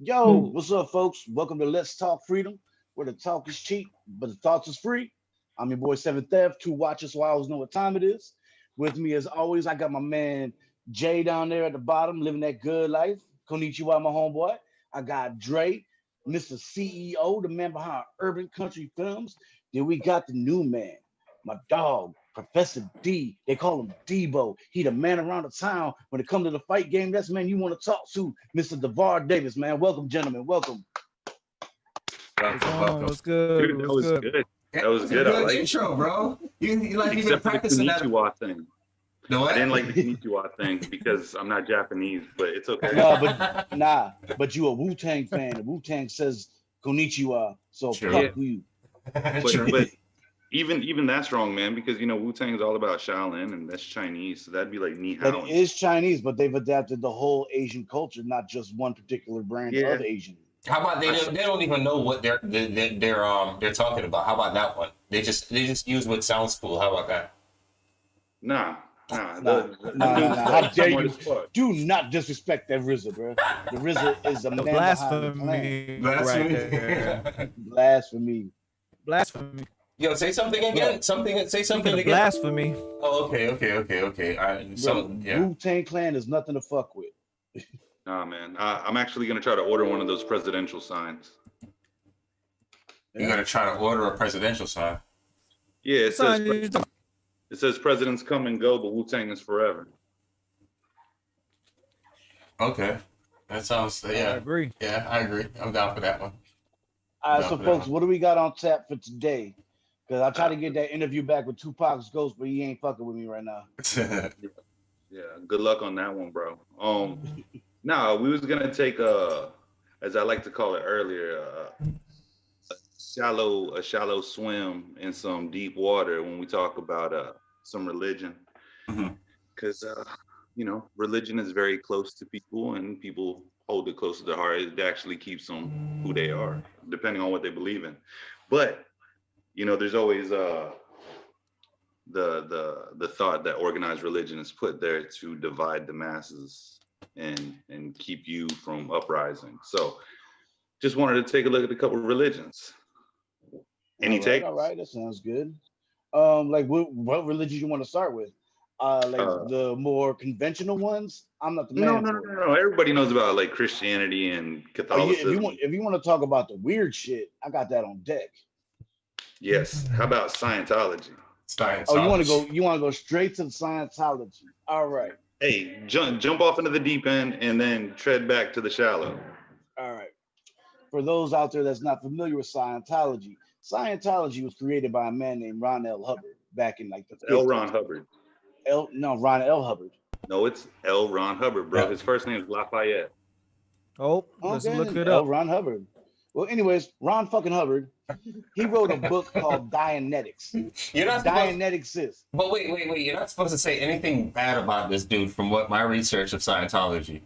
Yo, Cool. what's up, folks? Welcome to Let's Talk Freedom, where the talk is cheap, but the thoughts is free. I'm your boy Seventh Theft, two watches, so I always know what time it is. With me, as always, I got my man Jay down there at the bottom, living that good life. Konnichiwa, my homeboy. I got Dre, Mr. CEO, the man behind Urban Country Films. Then we got the new man, my dog, Professor D. They call him Debo. He the man around the town. When it comes to the fight game, that's the man you want to talk to, Mr. DeVar Davis, man. Welcome, gentlemen. Welcome. What's Welcome, going on? welcome. What's good? Dude, that What's was good? good. Yeah, That was that's a good. I good like it. intro, bro. You like you've been Except for the practicing that. Konnichiwa thing. The I what? didn't like the Konnichiwa thing because I'm not Japanese, but it's okay. But you a Wu Tang fan. Wu Tang says Konnichiwa, so Sure. fuck you. But even that's wrong, man, because Wu Tang is all about Shaolin and that's Chinese, so that'd be like ni That hao. is Chinese, but they've adapted the whole Asian culture, not just one particular brand Yeah. of Asian. How about they don't even know what they're talking about? How about that one? They just use what sounds cool. How about that? Nah. Nah. How dare Smart you? as fuck. Do not disrespect that RZA, bro. The RZA is a The man behind the plan. blasphemy right Blasphemy. there. Blasphemy. Blasphemy. Yo, say something again. Say something Speaking of again. blasphemy, Oh, okay. All right. Yeah. Wu Tang Clan is nothing to fuck with. Nah, man. I'm actually gonna try to order one of those presidential signs. You gotta try to order a presidential sign. Yeah, it son, says presidents come and go, but Wu Tang is forever. Okay. That sounds. I Yeah. agree. Yeah, I agree. I'm down for that one. All right, Down so for that folks, one. what do we got on tap for today? Because I tried to get that interview back with Tupac's ghost, but he ain't fucking with me right now. Yeah, good luck on that one, bro. No, we was gonna take as I like to call it earlier, a shallow swim in some deep water when we talk about some religion, Mhm. because religion is very close to people, and people hold it close to their heart. It actually keeps them who they are, depending on what they believe in. But there's always the thought that organized religion is put there to divide the masses and keep you from uprising. So just wanted to take a look at a couple of religions. Any take? All right, that sounds good. Like what religion you want to start with? The more conventional ones. I'm not the man. No. Everybody knows about like Christianity and Oh, yeah, Catholicism. if you want to talk about the weird shit, I got that on deck. Yes. How about Scientology? Oh, you want to go straight to Scientology. All right. Hey, jump off into the deep end and then tread back to the shallow. All right. For those out there that's not familiar with Scientology, Scientology was created by a man named Ron L. Hubbard back in like the L. 50s. Ron Hubbard. Ron L. Hubbard. No, it's L. Ron Hubbard, bro. Yeah. His first name is Lafayette. Oh, let's Okay, look it L. up. Ron Hubbard. Well, anyways, Ron fucking Hubbard, he wrote a book called Dianetics. You're not supposed, Dianetics is. but wait. You're not supposed to say anything bad about this dude from what my research of Scientology.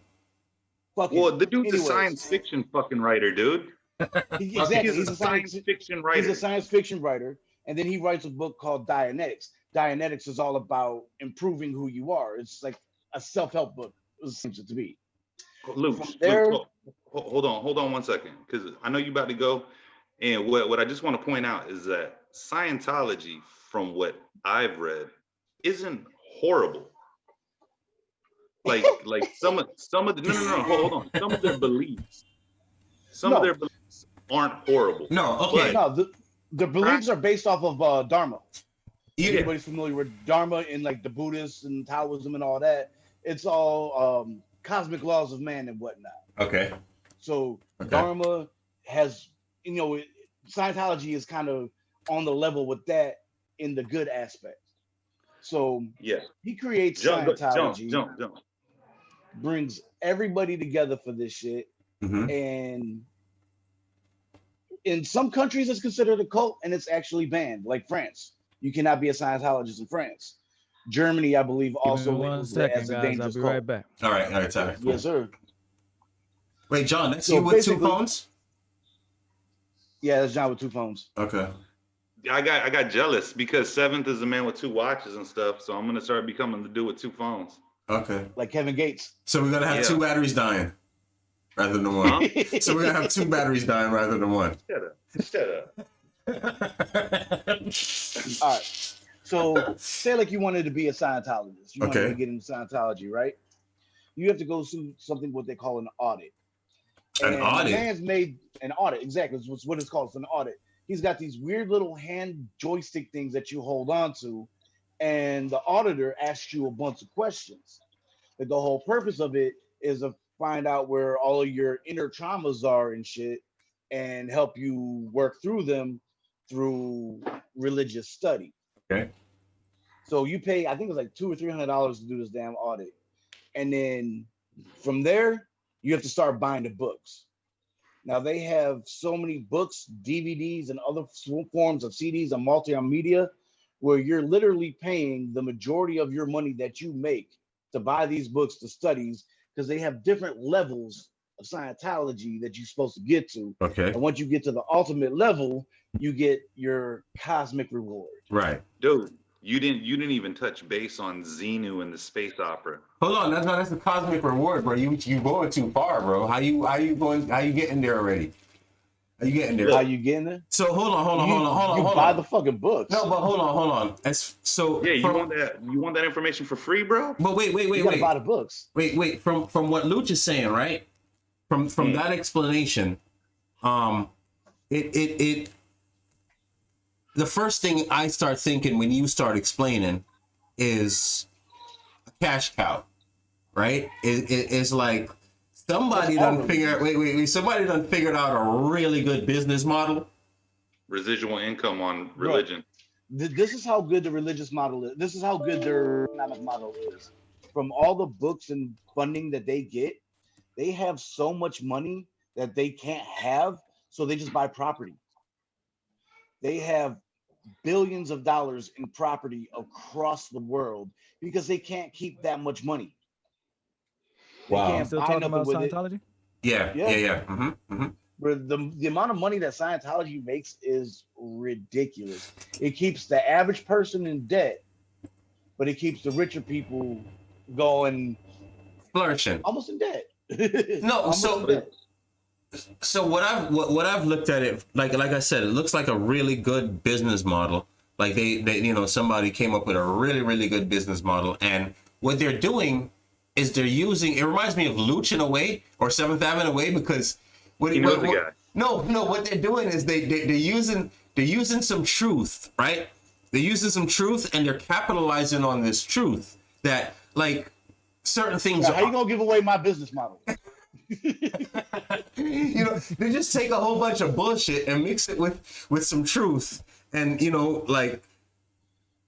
Fucking, Well, the dude's anyways. a science fiction fucking writer, dude. Exactly. He's a science fiction writer. He's a science fiction writer, and then he writes a book called Dianetics. Dianetics is all about improving who you are. It's like a self-help book. It seems to be. Luke, there- hold on 1 second, because I know you about to go. And what I just want to point out is that Scientology, from what I've read, isn't horrible. Like some of the no, hold on. Some of their beliefs aren't horrible. No, okay. No, the beliefs are based off of Dharma. Yeah. Everybody's familiar with Dharma and like the Buddhists and Taoism and all that. It's all cosmic laws of man and whatnot. Okay. So Okay. Dharma has, Scientology is kind of on the level with that in the good aspect. So Yeah. he creates Jump. Scientology, brings everybody together for this shit, Mhm. and in some countries it's considered a cult and it's actually banned, like France. You cannot be a Scientologist in France. Germany, I believe, Give also me 1 labels it second, as a guys. I'll dangerous be cult. right back. All right. Sorry. Cool. Yes, sir. Wait, John, that's So you with two basically- phones? Yeah, that's John with two phones. Okay. I got jealous because Seventh is a man with two watches and stuff, so I'm gonna start becoming the dude with two phones. Okay. Like Kevin Gates. So we're gonna have Yeah. two batteries dying. rather than one. So we're gonna have 2 batteries dying rather than one. Shut up. All right. So say like you wanted to be a Scientologist. You wanted Okay. to get into Scientology, right? You have to go through something what they call an audit. An And audit? The man's made an audit. Exactly. It's what it's called. It's an audit. He's got these weird little hand joystick things that you hold on to. And the auditor asks you a bunch of questions. But the whole purpose of it is to find out where all of your inner traumas are and shit and help you work through them through religious study. Okay. So you pay, I think it's like $200 or $300 to do this damn audit. And then from there, you have to start buying the books. Now they have so many books, DVDs, and other forms of CDs and multimedia where you're literally paying the majority of your money that you make to buy these books to studies because they have different levels of Scientology that you're supposed to get to. Okay. And once you get to the ultimate level, you get your cosmic reward. Right. Dude, you didn't even touch base on Xenu and the space opera. Hold on, that's a cosmic reward, bro. You going too far, bro. How you getting there already? How you getting there? How you getting there? So hold on. You buy the fucking books. No, but hold on. So Yeah, you want that information for free, bro? But wait. You gotta buy the books. Wait. From what Luch is saying, right? From that explanation, it the first thing I start thinking when you start explaining is a cash cow, right? It's like somebody done figured. Wait. Somebody done figured out a really good business model. Residual income on religion. This is how good the religious model is. This is how good their economic model is. From all the books and funding that they get, they have so much money that they can't have, so they just buy property. They have billions of dollars in property across the world because they can't keep that much money. They Wow. can't Still buy talking nothing about with it. Scientology? Yeah. Where the amount of money that Scientology makes is ridiculous. It keeps the average person in debt, but it keeps the richer people going Flourishing. almost in debt. No, Almost so- in debt. So what I've looked at it like I said, it looks like a really good business model. Like they somebody came up with a really good business model, and what they're doing is they're using. It reminds me of Luch in a way, or Seventh Ave in a way, because what You know the guy. No, what they're doing is they're using some truth, right? They're using some truth, and they're capitalizing on this truth that like certain things. Now, how you gonna give away my business model? They just take a whole bunch of bullshit and mix it with some truth, and like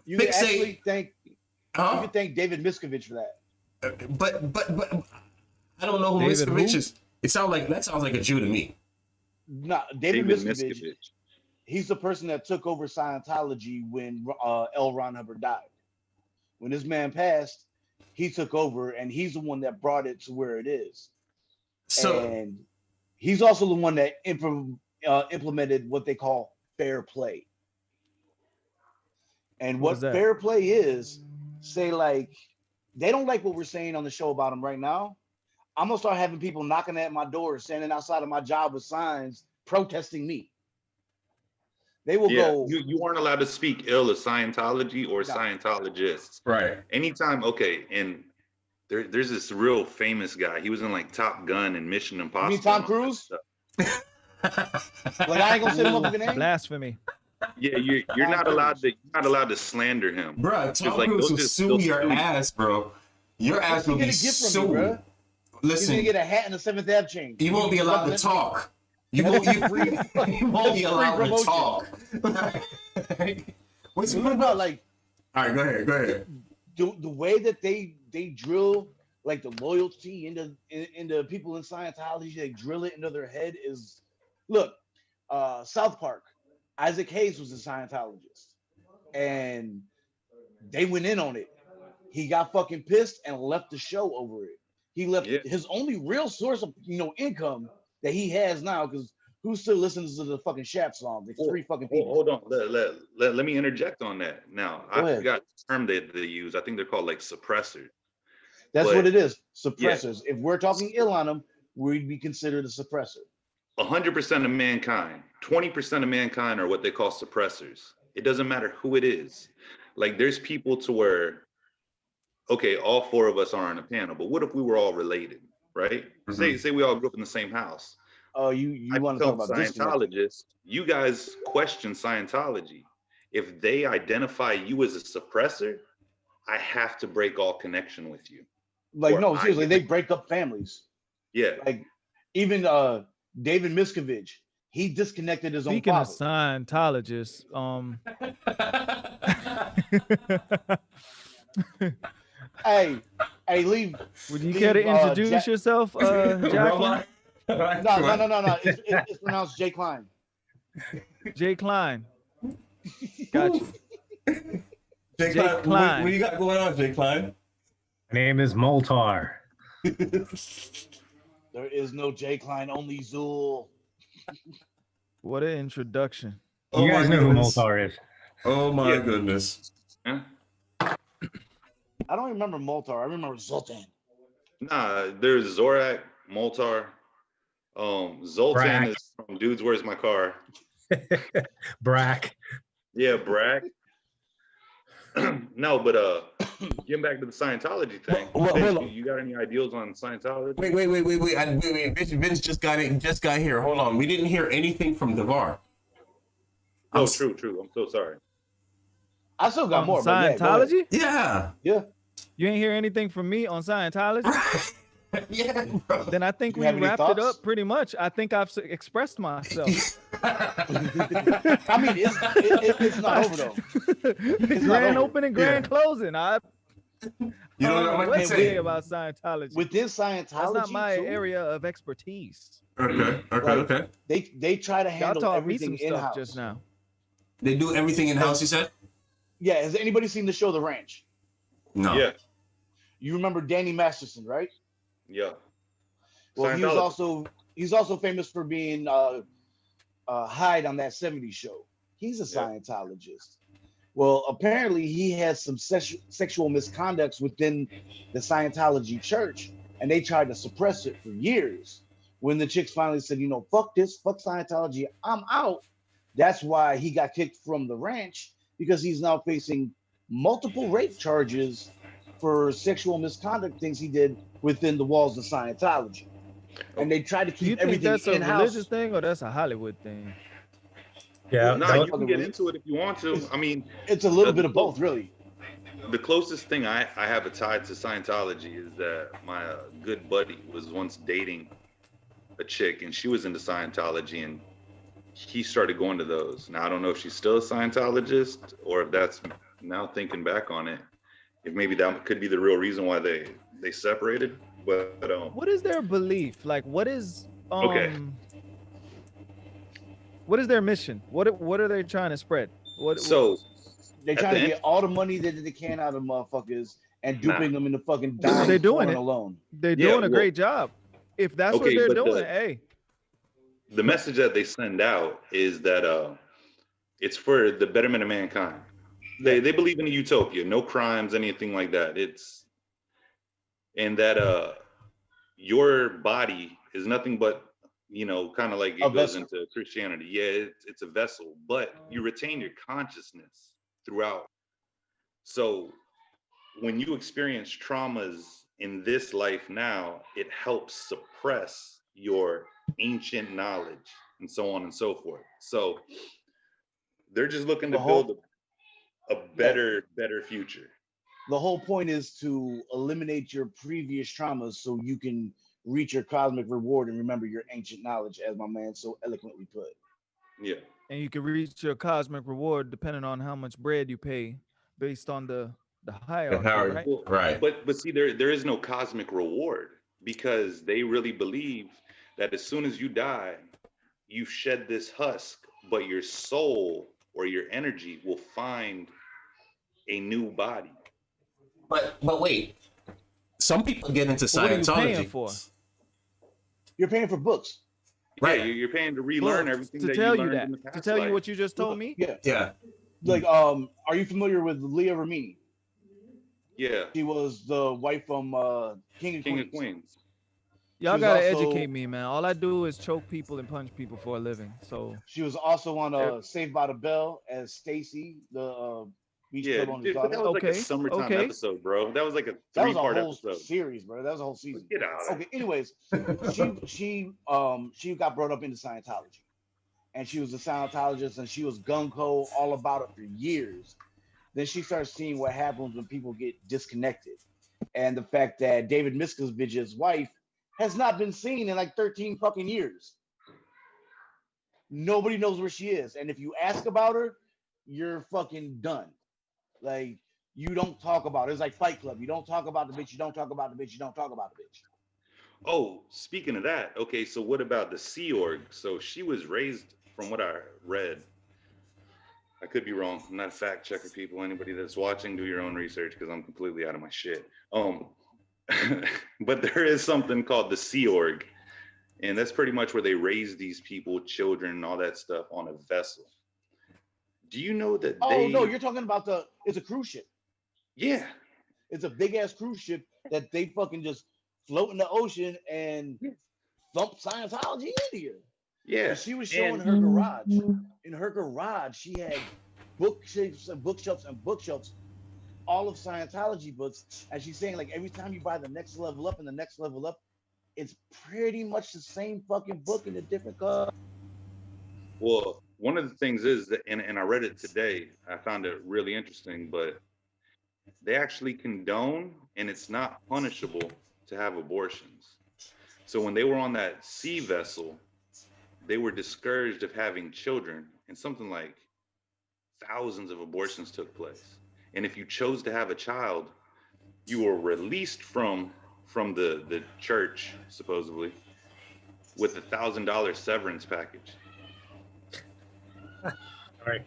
You can Fixate. actually thank you huh? can thank David Miscavige for that. But I don't know who David Miscavige who? is. That sounds like a Jew to me. No, David David Miscavige. Miscavige. He's the person that took over Scientology when L. Ron Hubbard died. When this man passed, he took over, and he's the one that brought it to where it is. So And he's also the one that implemented what they call fair play. And What what is that? fair play is, say like, they don't like what we're saying on the show about him right now. I'm gonna start having people knocking at my door, standing outside of my job with signs, protesting me. They will Yeah, go. you aren't allowed to speak ill of Scientology or No. Scientologists. right. Anytime, okay, and there's this real famous guy. He was in like Top Gun and Mission Impossible. mean Tom and all that Cruise? stuff. Like I ain't gonna say the motherfucking name. Blasphemy. Yeah, you're not allowed to slander him. Bro, Tom like, Cruise they'll will just- sue they'll your sue you. ass, bro. Your ass What's he will be gonna get from me, sued. bro? He's Listen, gonna get a hat and a 7th Ave chain. you won't be allowed to talk. You won't be free. You won't be Free allowed to promotion. talk. What's What about like All right, go ahead. the way that they drill like the loyalty into people in Scientology, they drill it into their head is look, South Park, Isaac Hayes was a Scientologist and they went in on it. He got fucking pissed and left the show over it. He left Yeah. his only real source of income that he has now, because who still listens to the fucking Shaft song? There's three fucking people. Hold on. Let me interject on that. Now, Go I ahead. forgot the term that they use. I think they're called like suppressors. That's but- what it is. Suppressors. If we're talking ill on them, we'd be considered a suppressor. 100% of mankind, 20% of mankind are what they call suppressors. It doesn't matter who it is. Like there's people to where, okay, all four of us are on a panel, but what if we were all related, right? Say we all grew up in the same house. Oh, you want to talk about Scientologists? You guys question Scientology. If they identify you as a suppressor, I have to break all connection with you. Like, no, seriously, they break up families. Yeah. Like, even David Miscavige, he disconnected his Speaking own of father. Scientologists, Hey, leave. would you care to introduce yourself, Jacqueline? No. It's pronounced Jay Klein. Jay Klein. Gotcha. Jay Klein. Klein. What you got going on, Jay Klein? My name is Moltar. There is no Jay Klein, only Zool. What an introduction. You guys know who Moltar is. Oh my goodness. Huh? I don't remember Moltar. I remember Zoltan. Nah, there's Zorak, Moltar. Zoltan Brack. is from Dudes, Where's My Car? Brack. Yeah, Brack. No, but getting back to the Scientology thing. Well, Vince, hold on. you got any ideals on Scientology? Wait. Vince just got here. Hold on. We didn't hear anything from Devar. Oh, true. I'm so sorry. I still got more. But Scientology? Yeah. Yeah. You ain't hear anything from me on Scientology? Yeah, bro. Then I think You we have any wrapped it thoughts? up pretty much. I think I've expressed myself. I mean, it's not over though. It's not Grand over. opening, grand closing. I You don't know what what to to say say. about Scientology. Within Scientology, That's not my too, area of expertise. Okay. They try to Y'all handle taught me everything some in stuff house. just now. They do everything in house, you said? Yeah. Has anybody seen the show The Ranch? No. Yeah, You remember Danny Masterson, right? yeah. Well, Scientology. he's also famous for being Hyde on that '70s show. He's a Scientologist. Well, apparently he has some sexual misconducts within the Scientology church, and they tried to suppress it for years. When the chicks finally said, you know, fuck this, fuck Scientology, I'm out. That's why he got kicked from the ranch, because he's now facing multiple rape charges for sexual misconduct things he did within the walls of Scientology. And they try to Do you keep think everything that's a in-house. religious thing or that's a Hollywood thing? Yeah. No, that you can get into it if you want to. I mean, It's a little bit of both, really. the closest thing I have a tie to Scientology is that my good buddy was once dating a chick, and she was into Scientology, and he started going to those. Now, I don't know if she's still a Scientologist, or if that's, now thinking back on it, if maybe that could be the real reason why they separated. But What is their belief? Like, what is Okay. what is their mission? What are they trying to spread? What so They're At trying the to end- get all the money that they can out of motherfuckers and Nah. duping them into fucking They're dying doing for it. a loan. they're Yeah, doing a well- great job. If that's what Okay, they're but doing, hey, the message that they send out is that it's for the betterment of mankind. They believe in a utopia, no crimes, anything like that. And that your body is nothing but, you know, kind of like it A goes vessel. into Christianity. Yeah, it's a vessel, but you retain your consciousness throughout. So when you experience traumas in this life now, it helps suppress your ancient knowledge and so on and so forth. So they're just looking to The whole- build a better future. The whole point is to eliminate your previous traumas so you can reach your cosmic reward and remember your ancient knowledge, as my man so eloquently put. Yeah. and you can reach your cosmic reward depending on how much bread you pay based on the hierarchy, hierarchy. right? Well, Right. But see, there is no cosmic reward, because they really believe that as soon as you die, you shed this husk, but your soul or your energy will find a new body. But wait. Some people get into But what are you Scientology. paying for? You're paying for books. Right. Yeah, you're paying to relearn Books, everything to that tell you you learned that, in the to past tell you life. what you just told me. Yeah. Yeah. Like, are you familiar with Leah Remini? Yeah, She was the wife from King of King Queens. of Queens. Y'all was gotta also- educate me, man. All I do is choke people and punch people for a living. So She was also on Saved by the Bell as Stacy, the beach Yeah, club owner's dude, but that daughter. was like a Okay, summertime okay. episode, bro. That was like a That was a three-part whole episode. series, bro. That was a whole season. Get out. Okay, anyways, she got brought up into Scientology. And she was a Scientologist and she was gung-ho all about it for years. Then she started seeing what happens when people get disconnected. And the fact that David Miscavige's wife has not been seen in like 13 fucking years. Nobody knows where she is. And if you ask about her, you're fucking done. Like, you don't talk about it. It's like Fight Club. You don't talk about the bitch. You don't talk about the bitch. You don't talk about the bitch. Oh, speaking of that, okay, so what about the Sea Org? So she was raised, from what I read, I could be wrong. I'm not a fact checker, people. Anybody that's watching, do your own research because I'm completely out of my shit. But there is something called the Sea Org, and that's pretty much where they raise these people, children, and all that stuff on a vessel. Do you know that Oh, they? no, you're talking about it's a cruise ship. Yeah, It's a big ass cruise ship that they fucking just float in the ocean and thump Scientology in here. yeah. And she was showing And- her garage. In her garage, she had bookshelves and bookshelves and bookshelves, all of Scientology books. And she's saying, like, every time you buy the next level up and the next level up, it's pretty much the same fucking book in a different color. Well, one of the things is that, and I read it today, I found it really interesting, but they actually condone and it's not punishable to have abortions. So when they were on that sea vessel, they were discouraged of having children, and something like thousands of abortions took place. And if you chose to have a child, you were released from the church, supposedly, with $1,000 severance package. All right.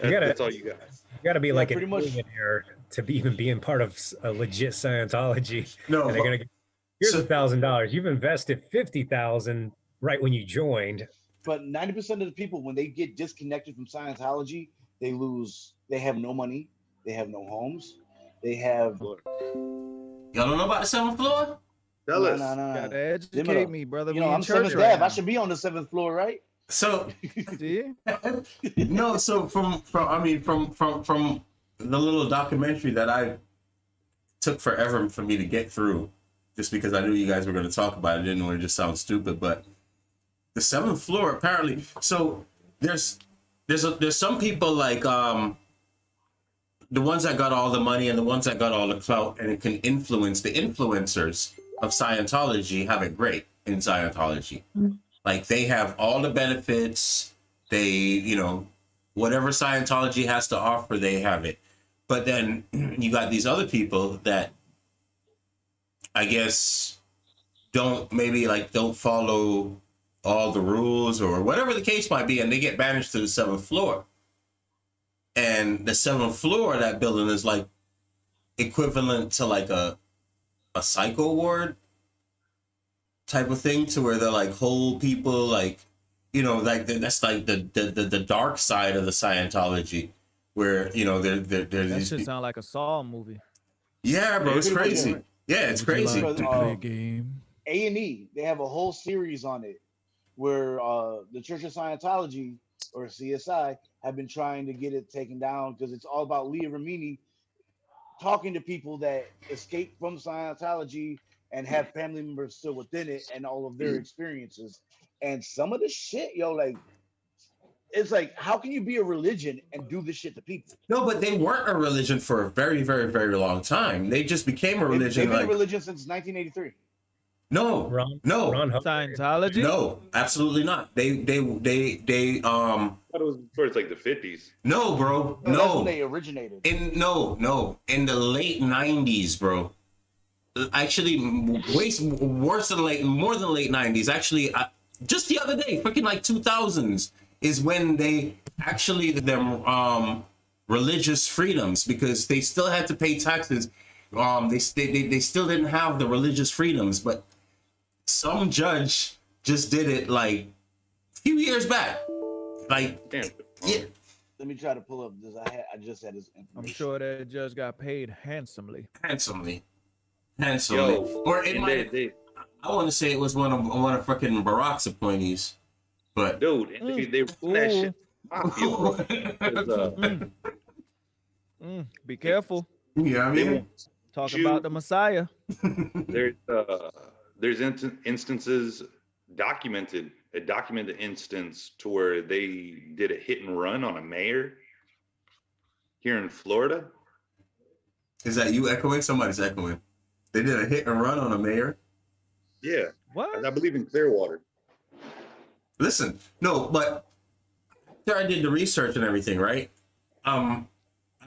That's all you got. You gotta be like pretty a much. millionaire to be even being part of a legit Scientology. No, And they're gonna here's so- $1,000. You've invested 50,000 right when you joined. But 90% of the people, when they get disconnected from Scientology, they have no money, they have no homes, they have y'all don't know about the 7th floor? Tell us. Gotta educate Limit me, brother. You We know, in I'm church 7th right Ave. now. I should be on the 7th floor, right? So See? no, so from the little documentary that I took forever for me to get through, just because I knew you guys were going to talk about it, I didn't want to just sound stupid, but the 7th floor apparently. So there's some people like the ones that got all the money and the ones that got all the clout and it can influence. The influencers of Scientology have it great in Scientology. Like they have all the benefits. They, whatever Scientology has to offer, they have it. But then you got these other people that I guess don't follow all the rules or whatever the case might be, and they get banished to the 7th floor. And the 7th floor of that building is like equivalent to like a psycho ward type of thing, to where they're like hold people like, that's like the dark side of the Scientology, where they're That these should people. sound like a Saw movie. Yeah, bro, it's Pretty much, crazy. Yeah, it's Would you crazy. like to Because, play a game? A&E, they have a whole series on it where the Church of Scientology, or CSI, have been trying to get it taken down because it's all about Leah Remini talking to people that escaped from Scientology and have family members still within it and all of their experiences. And some of the shit, it's like, how can you be a religion and do this shit to people? No, but they weren't a religion for a very, very, very long time. They just became a They've religion. been a Like religion since 1983. no, Ron Hubbard. Scientology? no, absolutely not. They I thought it was towards like the 50s. no, bro, No, that's when no. they originated. In the late 90s, bro. Actually, more than late 90s. Actually, just the other day, freaking like 2000s is when they actually them religious freedoms, because they still had to pay taxes. They still didn't have the religious freedoms, but some judge just did it like a few years back. Like, Damn. yeah, Let me try to pull up this. I just had this information. I'm sure that judge got paid handsomely. handsomely. Yo, Or it and might. they I want to say it was one of fucking Barack's appointees, but Dude, and they run that shit mafia, bro. 'Cause, Be careful. yeah, I they mean, won't Talk shoot. about the Messiah. There's instances documented, a documented instance to where they did a hit and run on a mayor here in Florida. is that you echoing? Somebody's echoing. They did a hit and run on a mayor. Yeah, What? I believe in Clearwater. Listen, no, but after I did the research and everything, right? I'm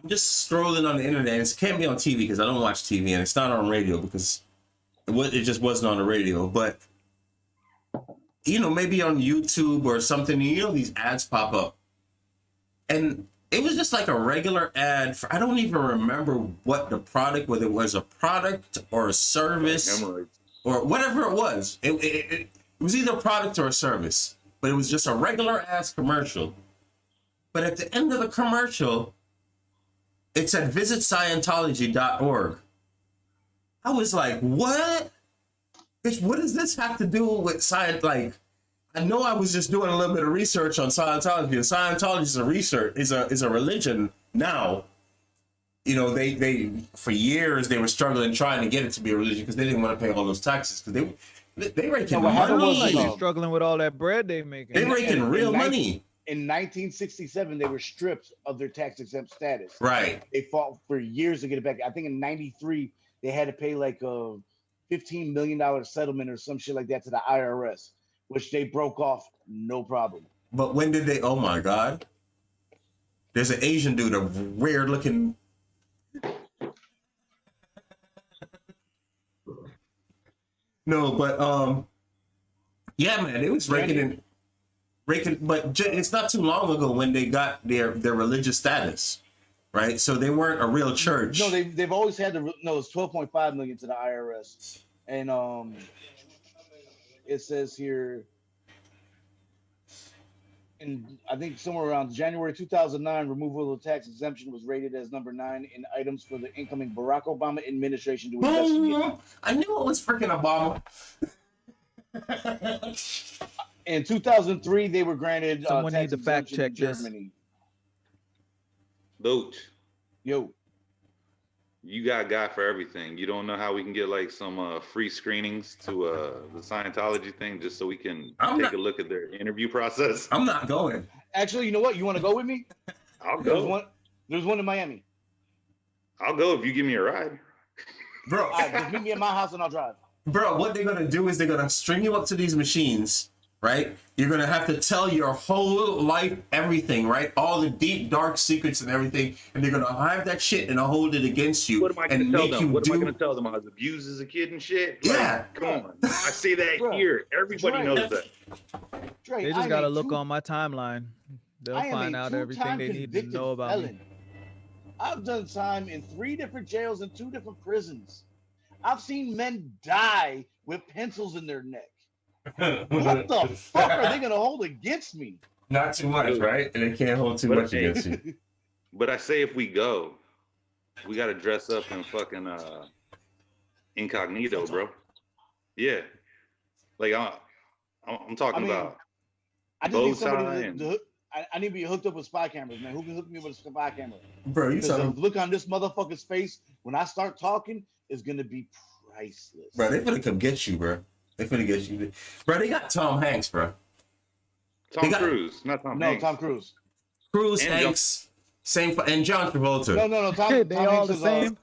just scrolling on the internet. And it can't be on TV because I don't watch TV, and it's not on radio because it just wasn't on the radio. But maybe on YouTube or something. These ads pop up, and it was just like a regular ad for, I don't even remember what the product, whether it was a product or a service Hemorrhoids. or whatever it was. It was either a product or a service, but it was just a regular ass commercial. But at the end of the commercial, it said visit Scientology.org. I was like, what? Bitch, what does this have to do with science? Like, I know I was just doing a little bit of research on Scientology, and Scientology is a religion now. They for years they were struggling trying to get it to be a religion because they didn't want to pay all those taxes because they raking what happened was, money. Like struggling with all that bread they making. They raking real in money. In 1967, they were stripped of their tax exempt status. Right. They fought for years to get it back. I think in '93 they had to pay like a $15 million settlement or some shit like that to the IRS, which they broke off no problem. But when did they? Oh my God! There's an Asian dude, a weird looking. No, but yeah, man, it was raking. But it's not too long ago when they got their religious status, right? So they weren't a real church. No, they've always had it's 12.5 million to the IRS, and it says here, and I think somewhere around January 2009, removal of tax exemption was rated as number 9 in items for the incoming Barack Obama administration to investigate. I knew it was freaking Obama. In 2003, they were granted Someone tax need to fact exemption in check this. Germany. Loach, Yo, you got a guy for everything. You don't know how we can get like some free screenings to the Scientology thing just so we can take a look at their interview process? I'm not going. actually, you know what? You want to go with me? I'll There's go. one. There's one in Miami. I'll go if you give me a ride. Bro. All right, just meet me at my house and I'll drive. Bro, what they're gonna do is they're gonna string you up to these machines, right? You're gonna have to tell your whole life, everything, right? All the deep, dark secrets and everything, and they're gonna hide that shit and hold it against you What am I and gonna tell make them? you What am I do. gonna tell them? I was abused as a kid and shit. Like, Yeah. come on. I see that Bro, here. Everybody Dre. knows that. Dre, They just I'm gotta a look two- on my timeline. They'll I am find a out everything two-time they need to convicted know about me. felon. I've done time in 3 different jails and 2 different prisons. I've seen men die with pencils in their neck. What the fuck are they gonna hold against me? Not too much, right? And they can't hold too But much hey, against you. But I say if we go, we gotta dress up in fucking incognito, bro. Yeah. Like I'm talking I mean, about I just bow need somebody tie to, and- I need to be hooked up with spy cameras, man. Who can hook me with a spy camera? Bro, you Because the talking, look on this motherfucker's face when I start talking is gonna be priceless. bro, they finna come get you, bro. They finna get you. Bro, they got Tom Hanks, bro. Tom They got- Cruise, not Tom No, Hanks. Tom Cruise. Cruz, And Hanks, and John Travolta. No. Tom, They Tom all Hanks the is, same.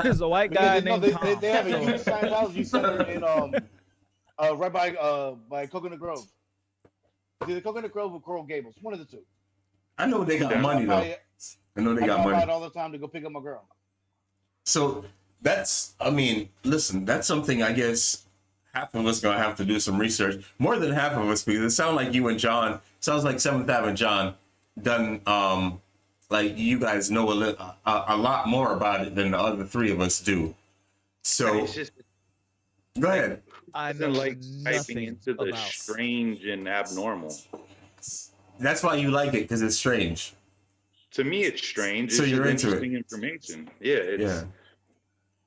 There's a white guy no, named Tom. they have a huge Scientology center in right by Coconut Grove. Either Coconut Grove or Coral Gables, one of the two. I know they got Yeah. money though. I I know they got drive by money. it all the time to go pick up my girl. So listen, that's something I guess half of us gonna have to do some research. More than half of us, because it sounds like you and John, sounds like Seventh Ave and John done like you guys know a lot more about it than the other 3 of us do. So It's just go ahead. I know doesn't like typing nothing into the about. strange and abnormal. That's why you like it, because it's strange. to me, it's strange. So It's you're just into it. interesting information. Yeah, Yeah.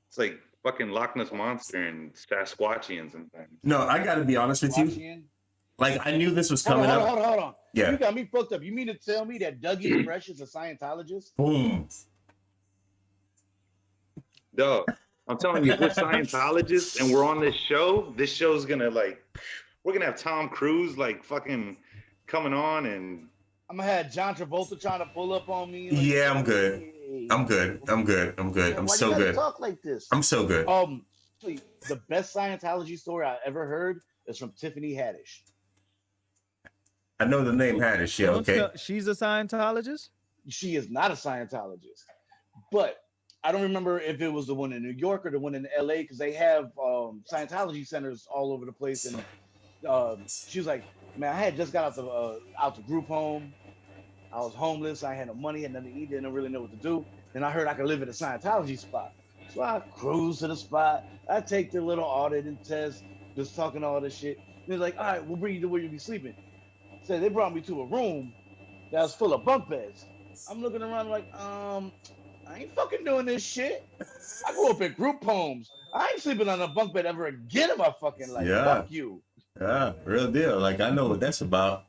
it's like fucking Loch Ness monster and Sasquatchians and things. No, I gotta be honest with you. Watching. Like I knew this was Hold on, coming hold on, up. hold on, hold on. Yeah. You got me fucked up. You mean to tell me that Dougie Fresh is a Scientologist? Boom. Dog, I'm telling you, if we're Scientologists and we're on this show's gonna like, we're gonna have Tom Cruise like fucking coming on and I'm gonna have John Travolta trying to pull up on me. Yeah, I'm good. Hey. I'm good. I'm good. I'm good. I'm Why so you gotta good. talk like this? I'm so good. The best Scientology story I ever heard is from Tiffany Haddish. I know the name Haddish. Yeah, Don't okay. tell- She's a Scientologist. She is not a Scientologist, but I don't remember if it was the one in New York or the one in LA because they have Scientology centers all over the place. And she was like, "Man, I had just got out the group home. I was homeless. I had no money, had nothing to eat, didn't really know what to do. And I heard I could live at a Scientology spot. So I cruise to the spot. I take the little audit and test, just talking all this shit. And they're like, all right, we'll bring you to where you'll be sleeping. So they brought me to a room that was full of bunk beds. I'm looking around like, I ain't fucking doing this shit. I grew up in group homes. I ain't sleeping on a bunk bed ever again in my fucking life. Yeah. Fuck you. Yeah, real deal. Like I know what that's about.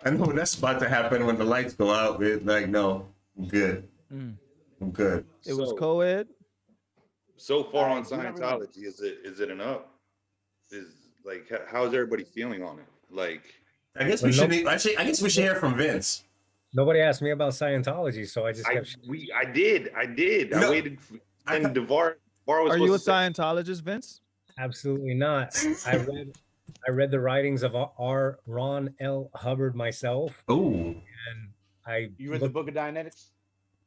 I know what that's about to happen when the lights go out. It's like, no, I'm good. Mm. I'm good. It was So- co-ed. so far on You never know. Scientology, is it an up? Is like how's everybody feeling on it? Like I guess we should actually. I guess we should hear from Vince. Nobody asked me about Scientology, so I just kept. I did. No, I waited I and ca- DeVar was Are you a supposed to say- Scientologist, Vince? Absolutely not. I read the writings of R. Ron L. Hubbard myself, Ooh. and I You read the looked- Book of Dianetics?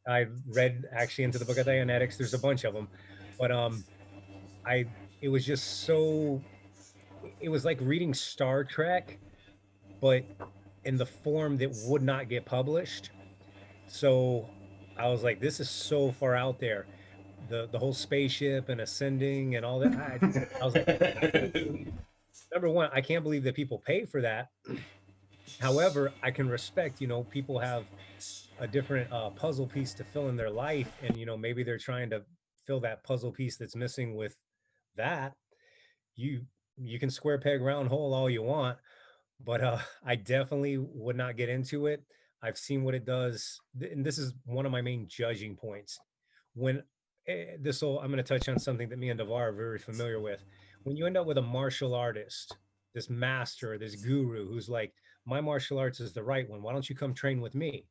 I read actually into the Book of Dianetics. There's a bunch of them, but it was just so. It was like reading Star Trek, but in the form that would not get published. So I was like, this is so far out there. The whole spaceship and ascending and all that. I was like, number one, I can't believe that people pay for that. However, I can respect, people have a different puzzle piece to fill in their life. And, maybe they're trying to fill that puzzle piece that's missing with that. You can square peg round hole all you want, but I definitely would not get into it. I've seen what it does. And this is one of my main judging points. When I'm going to touch on something that me and DeVar are very familiar with. When you end up with a martial artist, this master, this guru who's like, my martial arts is the right one. Why don't you come train with me?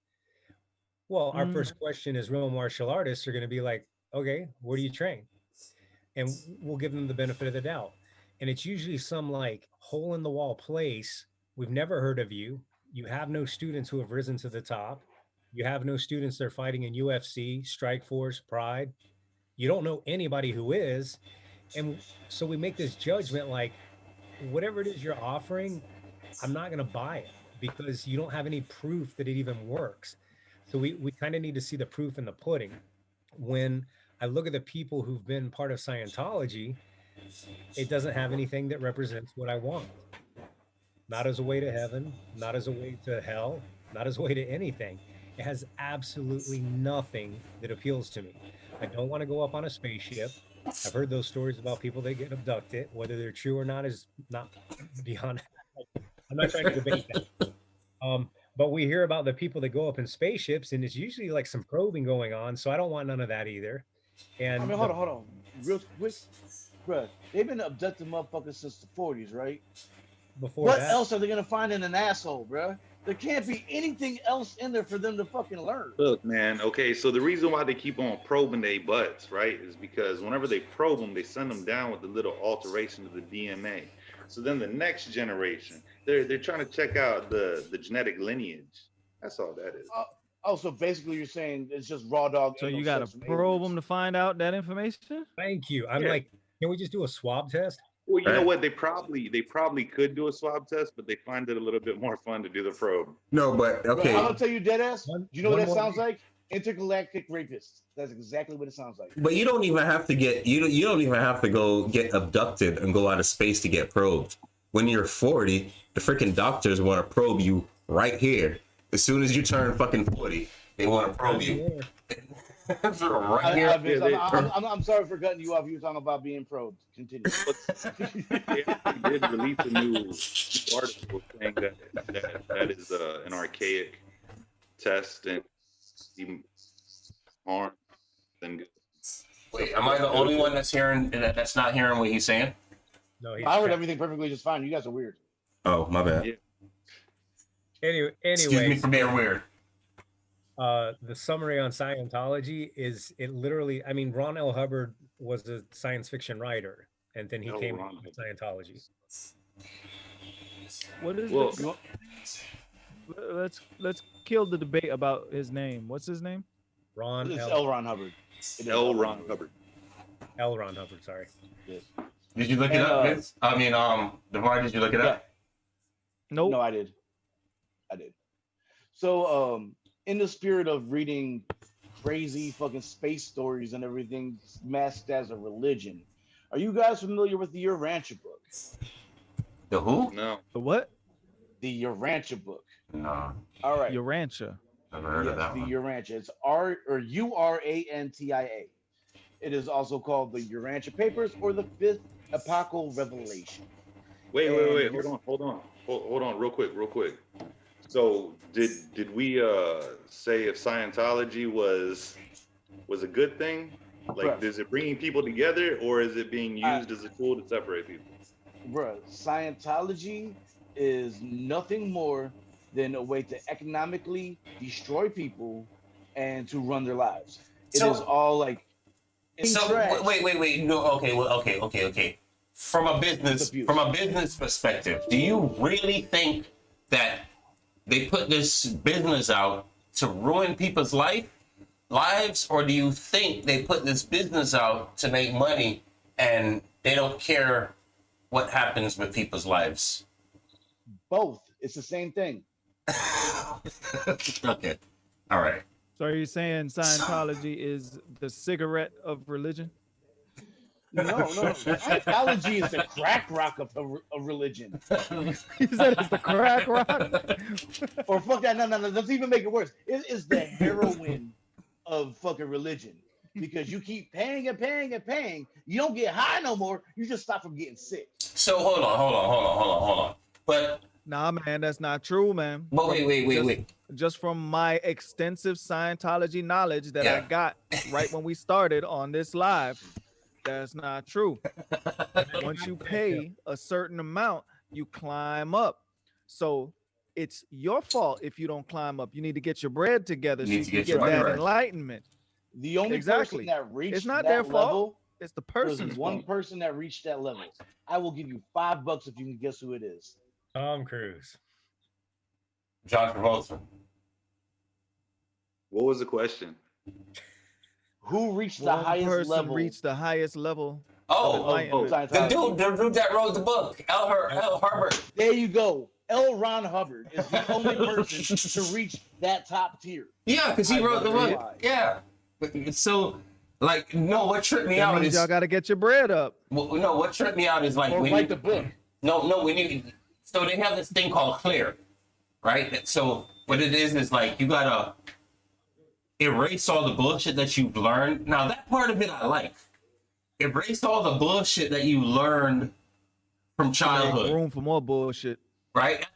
Well, our first question is real martial artists are going to be like, okay, where do you train? And we'll give them the benefit of the doubt. And it's usually some like hole in the wall place. We've never heard of you. You have no students who have risen to the top. You have no students that are fighting in UFC, Strikeforce, Pride. You don't know anybody who is. And so we make this judgment like, whatever it is you're offering, I'm not going to buy it because you don't have any proof that it even works. So we kind of need to see the proof in the pudding. When I look at the people who've been part of Scientology, it doesn't have anything that represents what I want. Not as a way to heaven, not as a way to hell, not as a way to anything. It has absolutely nothing that appeals to me. I don't want to go up on a spaceship. I've heard those stories about people that get abducted. Whether they're true or not is not beyond. I'm not trying to debate that. But we hear about the people that go up in spaceships, and it's usually like some probing going on. So I don't want none of that either. And I mean, hold on. Real quick. Bruh, they've been abducting motherfuckers since the 40s, right? before What that, else are they gonna find in an asshole, bruh? There can't be anything else in there for them to fucking learn. Look, man. Okay, so the reason why they keep on probing their butts, right, is because whenever they probe them, they send them down with a little alteration of the DNA. So then the next generation, they're trying to check out the genetic lineage. That's all that is. Oh, so basically you're saying it's just raw dog. So anal you got to sex from probe aliens. them to find out that information? thank you. I'm Yeah. like, can we just do a swab test? Well, you know Right. what? They probably could do a swab test, but they find it a little bit more fun to do the probe. No, but Bro, okay. I'm gonna tell you dead ass. One- Do you know what one that more sounds thing. like? Intergalactic rapists. That's exactly what it sounds like. But you don't even have to get you don't even have to go get abducted and go out of space to get probed. When you're 40, the freaking doctors want to probe you right here. As soon as you turn fucking 40, They want to probe you. right here. Obvious. Yeah, I'm sorry for cutting you off. You were talking about being probed. Continue. They actually did release a new article saying that is an archaic test and even harm than good. Wait, am I the only one that's that's not hearing what he's saying? No, he's I heard everything perfectly just fine. You guys are weird. Oh, my bad. Yeah. Excuse me Anyway, for being weird. the summary on Scientology is it literally. I mean, Ron L. Hubbard was a science fiction writer, and then he L. came Ron up with Scientology. What is Well, this? Let's kill the debate about his name. What's his name? Ron It's L. L. Ron Hubbard. It is L. Ron Hubbard. L. Ron Hubbard. Sorry. Yes. Did you look it up, Vince? I mean, DeVar, did you look it Yeah. up? Nope. No, I did. So, in the spirit of reading crazy fucking space stories and everything masked as a religion, are you guys familiar with the Urantia book? The who? No. The what? The Urantia book. No, All right. Urantia. never heard of Yes, that the one. Urantia. It's Urantia. It is also called the Urantia Papers or the Fifth Epochal Revelation. Wait. Hold on, real quick. So did we say if Scientology was a good thing? Like, Correct. is it bringing people together, or is it being used as a tool to separate people? Bruh, Scientology is nothing more than a way to economically destroy people and to run their lives. It is So- all like So trash. wait. No, okay. From a business perspective, do you really think that they put this business out to ruin people's lives, or do you think they put this business out to make money and they don't care what happens with people's lives? Both. It's the same thing. Okay, all right. So are you saying Scientology is the cigarette of religion? No. Scientology is the crack rock of a religion. You said it's the crack rock. Or fuck that. No. Let's even make it worse. It is the heroin of fucking religion. Because you keep paying and paying and paying. You don't get high no more. You just stop from getting sick. So hold on. But Nah, man, that's not true, man. wait. Just from my extensive Scientology knowledge that I Yeah. got right when we started on this live, that's not true. Once you pay a certain amount, you climb up. So it's your fault if you don't climb up. You need to get your bread together so You you need to can get your get money that right. enlightenment. The only Exactly. person that reached It's not that their fault. level It's the was person's one fault. person that reached that level. I will give you $5 if you can guess who it is. Tom Cruise. John Travolta. What was the question? Who reached the One highest person level? reached the highest level. Oh, Enlightenment. the dude that wrote the book, L. Herbert. There you go. L. Ron Hubbard is the only person to reach that top tier. Yeah, because he I wrote the wonder book. why. Yeah. So, like, no, what tripped me That out means is y'all got to get your bread up. what tripped me out is like Or when write you, the book. when you, so they have this thing called clear, right? So what it is like you gotta erase all the bullshit that you've learned. Now that part of it I like. Erase all the bullshit that you learned from Make childhood. room for more bullshit. Right.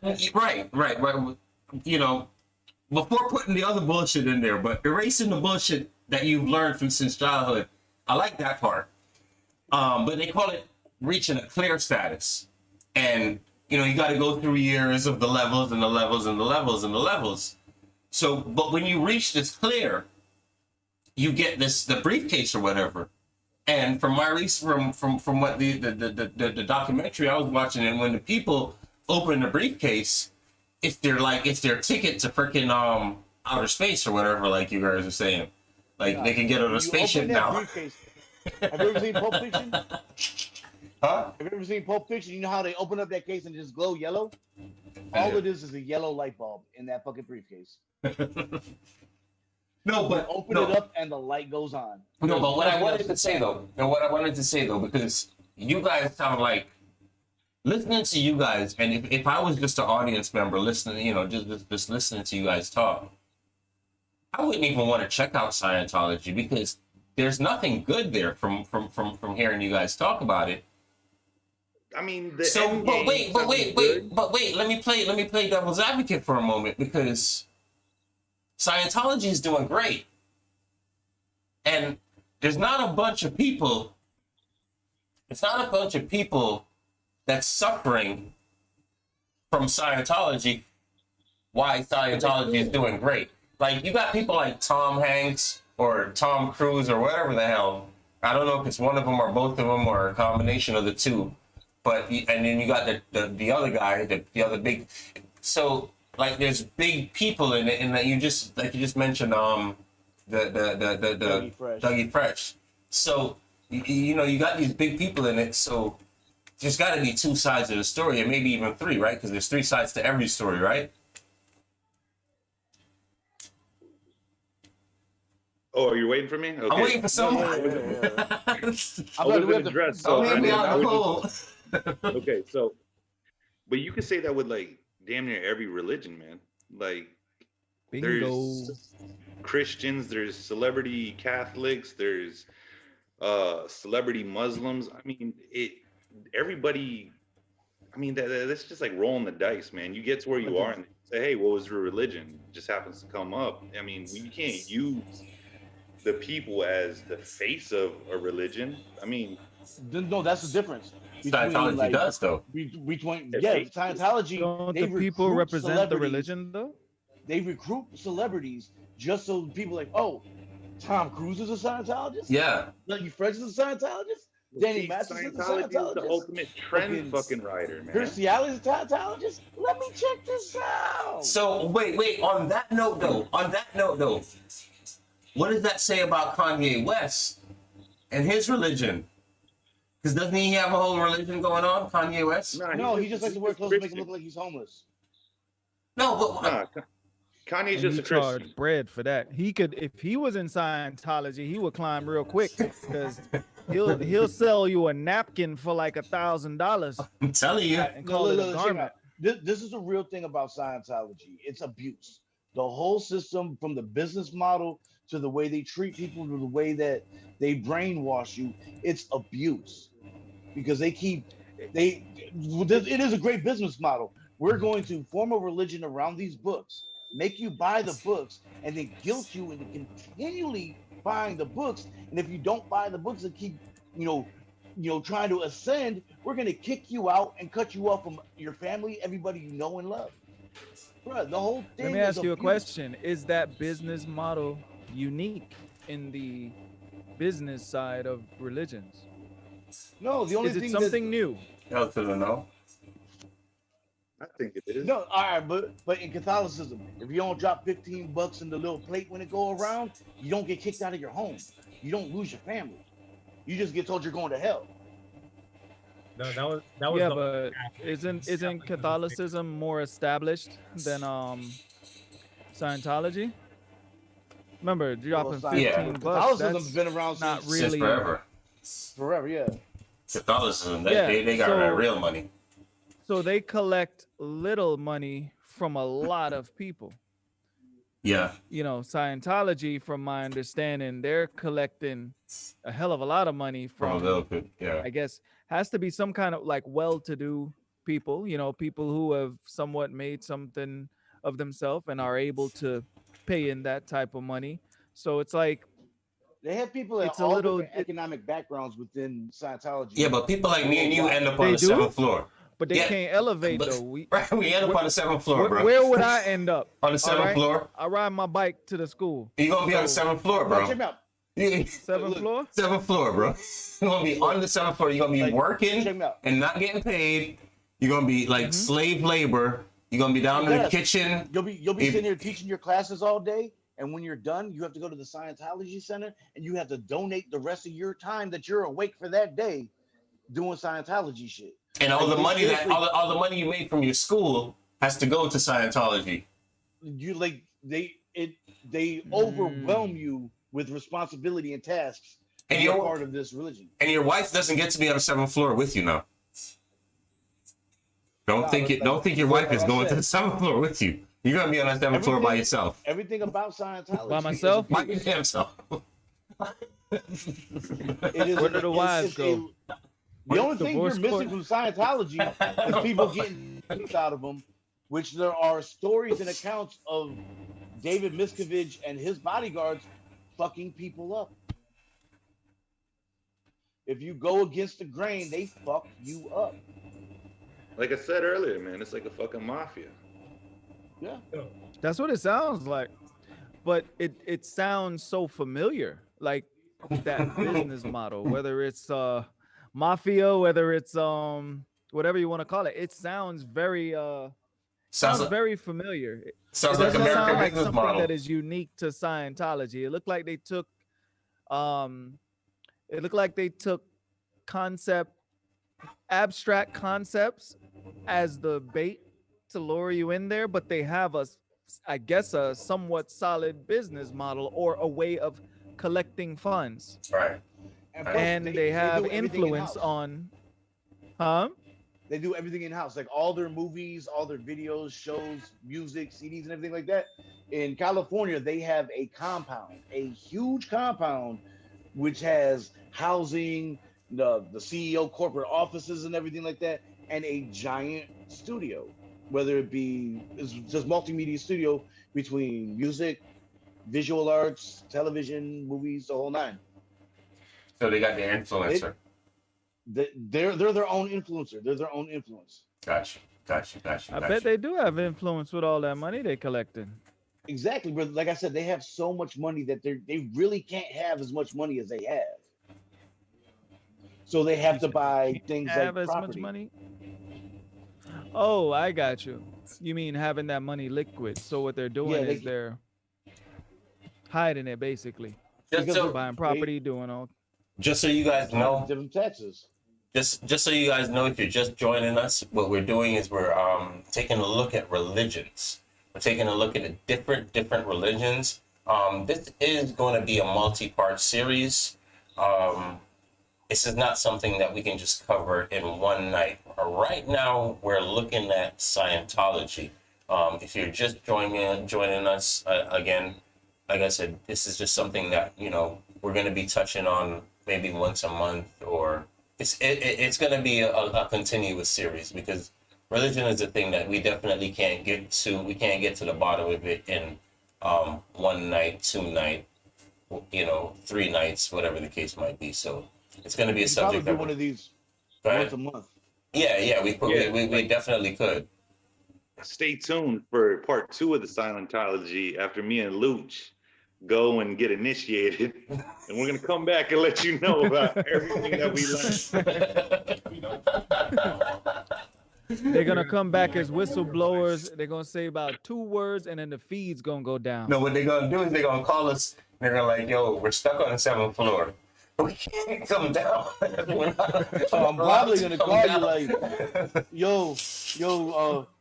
You know, before putting the other bullshit in there, but erasing the bullshit that you've learned from since childhood. I like that part. But they call it reaching a clear status. And, you know, you got to go through years of the levels and the levels and the levels and the levels. So, but when you reach this clear, you get the briefcase or whatever. And from my research, from what the documentary I was watching, and when the people open the briefcase, it's their ticket to freaking outer space or whatever, like you guys are saying. Like they can get on a You spaceship open that now. briefcase. Have you ever seen Pulp Fiction? Huh? Have you ever seen Pulp Fiction? You know how they open up that case and just glow yellow? All it is a yellow light bulb in that fucking briefcase. No, but Open no. it up and the light goes on. No, but what I There's wanted nothing to say though, because you guys sound like listening to you guys, and if I was just an audience member listening, you know, just listening to you guys talk, I wouldn't even want to check out Scientology because there's nothing good there from hearing you guys talk about it. I mean, the So, end but game wait, sounds good. let me play devil's advocate for a moment because Scientology is doing great, and there's not a bunch of people. It's not a bunch of people that's suffering from Scientology. Why Scientology is doing great? Like you got people like Tom Hanks or Tom Cruise or whatever the hell. I don't know if it's one of them or both of them or a combination of the two. But and then you got the other guy, the other big. So like there's big people in it, and that you just mentioned Dougie Fresh. So you know you got these big people in it. So there's got to be two sides of the story, and maybe even three, right? Because there's three sides to every story, right? Oh, are you waiting for me? Okay. I'm waiting for someone. I wasn't dressed, so Don't leave me out the hole. Okay, so, but you could say that with like damn near every religion, man. Like, Bingo. there's Christians, there's celebrity Catholics, there's celebrity Muslims. I mean, everybody. I mean, that's just like rolling the dice, man. You get to where you are and say, "Hey, what was your religion?" It just happens to come up. I mean, you can't use the people as the face of a religion. I mean, No, that's the difference. Scientology does though. Between Yeah, Scientology, Don't they the people recruit represent the celebrities. religion though? They recruit celebrities just so people like, oh, Tom Cruise is a Scientologist. Yeah. Dougie Fresh is a Scientologist. Danny Masterson is a Scientology is the Scientologist. ultimate trend fucking rider, man. Chris Cialis is a Scientologist. Let me check this out. So wait. On that note, though, what does that say about Kanye West and his religion? Because doesn't he have a whole religion going on, Kanye West? No, he just likes to wear clothes to make him look like he's homeless. No, but Nah, Kanye's And just he a Christian. charged bread for that. He could, if he was in Scientology, he would climb real quick because he'll sell you a napkin for like $1,000 I'm telling you. and call it a Check garment. out. This is the real thing about Scientology. It's abuse. The whole system, from the business model to the way they treat people to the way that they brainwash you, it's abuse. Because it is a great business model. We're going to form a religion around these books, make you buy the books, and then guilt you into continually buying the books. And if you don't buy the books and keep, trying to ascend, we're gonna kick you out and cut you off from your family, everybody you know and love. Bruh, the whole thing. Let me is ask you a abuse. question. Is that business model unique in the business side of religions? No, the only Is it thing something new? Hell to the no. I think it is. No, all right, but in Catholicism, if you don't drop $15 in the little plate when it go around, you don't get kicked out of your home. You don't lose your family. You just get told you're going to hell. No, that was Yeah, the, but isn't Catholicism more established than Scientology? Remember, dropping Well, $15. Catholicism's That's been around not since really Since forever. forever, yeah. Catholicism, Yeah, they got so- real money. So they collect little money from a lot of people. Yeah. Scientology, from my understanding, they're collecting a hell of a lot of money From a from, little bit. Yeah. I guess, has to be some kind of like well-to-do people, people who have somewhat made something of themselves and are able to pay in that type of money. So it's like, They have people that It's a all little- different economic backgrounds within Scientology. Yeah, but people like me and you end up on They the do? 7th floor. but they Yeah, can't elevate but- though. We We end up on the 7th floor, bro. where would I end up? On the 7th Alright? floor. I ride my bike to the school. You're gonna be on the So- 7th floor, Bro, check bro. me out. You- Seventh Look, floor? 7th floor, bro. You're gonna be on the 7th floor. You're gonna be Like, working check me out. and not getting paid. You're gonna be like slave labor. You're gonna be down in the Yes. kitchen. You'll be If- sitting here teaching your classes all day, and when you're done, you have to go to the Scientology Center, and you have to donate the rest of your time that you're awake for that day doing Scientology shit. And all the Like, money that seriously. all the money you made from your school has to go to Scientology. You like they overwhelm you with responsibility and tasks. And And you're you're- part of this religion. And your wife doesn't get to be on the 7th floor with you now. Don't Nah, think but don't think your wife is like I going to said- the 7th floor with you. You're gonna be on a seventh floor by yourself. Everything about Scientology. By myself? By your damn self. It is, Where do the wives it's go? the only thing you're Divorce missing court? from Scientology is people getting things out of them, which there are stories and accounts of David Miscavige and his bodyguards fucking people up. If you go against the grain, they fuck you up. Like I said earlier, man, it's like a fucking mafia. Yeah. That's what it sounds like. But it sounds so familiar, like that business model, whether it's mafia, whether it's whatever you want to call it. It sounds very sounds very familiar. Sounds It like doesn't sound American like business something model. that is unique to Scientology. It looked like they took abstract concepts as the bait to lure you in there, but they have I guess a somewhat solid business model or a way of collecting funds, Right. plus, and they have do everything influence in-house. on huh They do everything in house, like all their movies, all their videos, shows, music, CDs, and everything like that. In California, they have a compound, a huge compound, which has housing, the CEO corporate offices and everything like that, and a giant studio. Whether it's just multimedia studio between music, visual arts, television, movies, the whole nine. So they got the influencer. They're their own influencer. They're their own influence. Gotcha. I bet they do have influence with all that money they collected. Exactly, but like I said, they have so much money that they really can't have as much money as they have. So they have to buy things Have like as property. much money. Oh, I got you. You mean having that money liquid? So what they're doing Yeah, is they're hiding it, basically, Just Because so, buying property, doing all. just so you guys know, Different taxes. just so you guys know, if you're just joining us, what we're doing is we're taking a look at religions. We're taking a look at different religions. This is going to be a multi-part series. This is not something that we can just cover in one night. Right now, we're looking at Scientology. If you're just joining us again, like I said, this is just something that we're going to be touching on maybe once a month, or it's going to be a continuous series, because religion is a thing that we definitely can't get to. We can't get to the bottom of it in one night, 2 night, 3 nights, whatever the case might be. So it's going to be a You probably subject do that one of these Go ahead. once a month. Yeah, we definitely could. Stay tuned for part 2 of the Scientology after me and Luch go and get initiated, and we're gonna come back and let you know about everything that we learned. They're gonna come back as whistleblowers. They're gonna say about 2 words, and then the feed's gonna go down. No, what they're gonna do is they're gonna call us. And they're gonna like, yo, we're stuck on the 7th floor. We can't come down. So I'm probably gonna call you like, yo,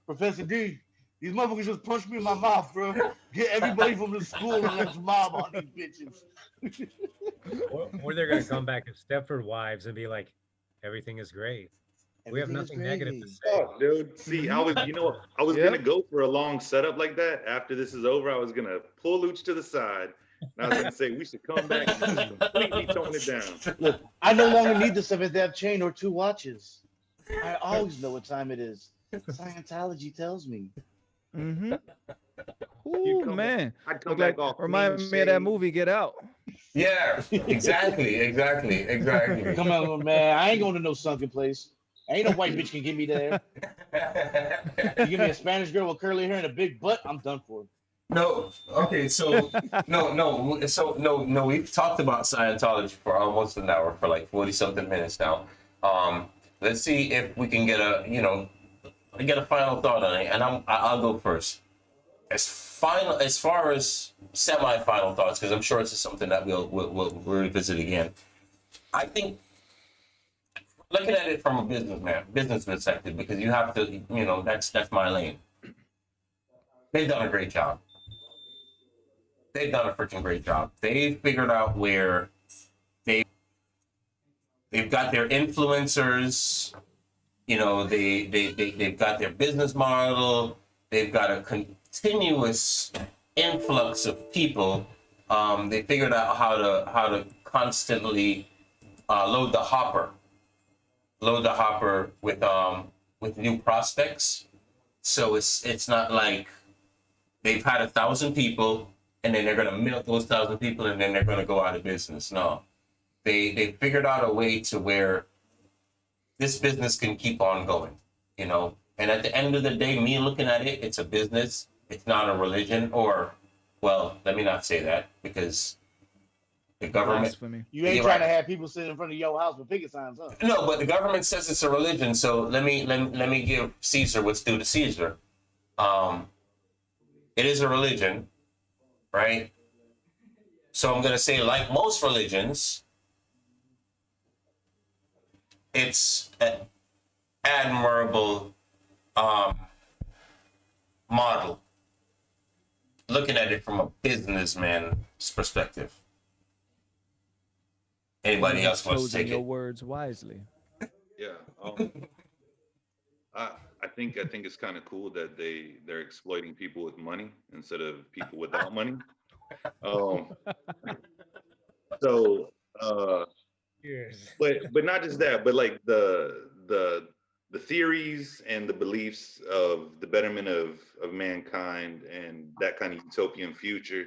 Professor D, these motherfuckers just punched me in my mouth, bro. Get everybody from the school and let's mob on these bitches. Or they're gonna come back as Stepford Wives and be like, everything is great. We have Everything is nothing negative to gravy. say. Oh, dude. See, I was Yeah. gonna go for a long setup like that. After this is over, I was gonna pull Luch to the side. And I was gonna say we should come back and just completely tone it down. Look, I no longer need the 7th Ave chain or 2 watches. I always know what time it is. Scientology tells me. Mm-hmm. You Ooh, come man. I'd come Look back like, off. remind clean me of that shaved. movie Get Out. Yeah, exactly. Come on, man. I ain't going to no sunken place. Ain't no white bitch can get me there. You give me a Spanish girl with curly hair and a big butt, I'm done for. No, okay, so no, we've talked about Scientology for almost an hour, for like 40 something minutes now. Let's see if we can get a final thought on it, and I'll go first. As far as semi-final thoughts, because I'm sure it's something that we'll revisit again. I think, looking at it from a business perspective, because you have to, that's my lane. They've done a great job. They've done a freaking great job. They've figured out where they've got their influencers. They've got their business model. They've got continuous influx of people. They figured out how to constantly load the hopper with new prospects. So it's not like they've had 1,000 people and then they're gonna milk those 1,000 people and then they're gonna go out of business. No, they figured out a way to where this business can keep on going, you know. And at the end of the day, me looking at it, it's a business. It's not a religion, or, well, let me not say that because the government. Blasphemy. You ain't You're trying to right. have people sitting in front of your house with picket signs, huh? No, but the government says it's a religion. So let me give Caesar what's due to Caesar. It is a religion, right? So I'm gonna say, like most religions, it's an admirable model. Looking at it from a businessman's perspective. Anybody else wants to Choosing take your it? words wisely. Yeah. I think it's kind of cool that they're exploiting people with money instead of people without money. Um, so Cheers. but not just that, but like the theories and the beliefs of the betterment of mankind and that kind of utopian future.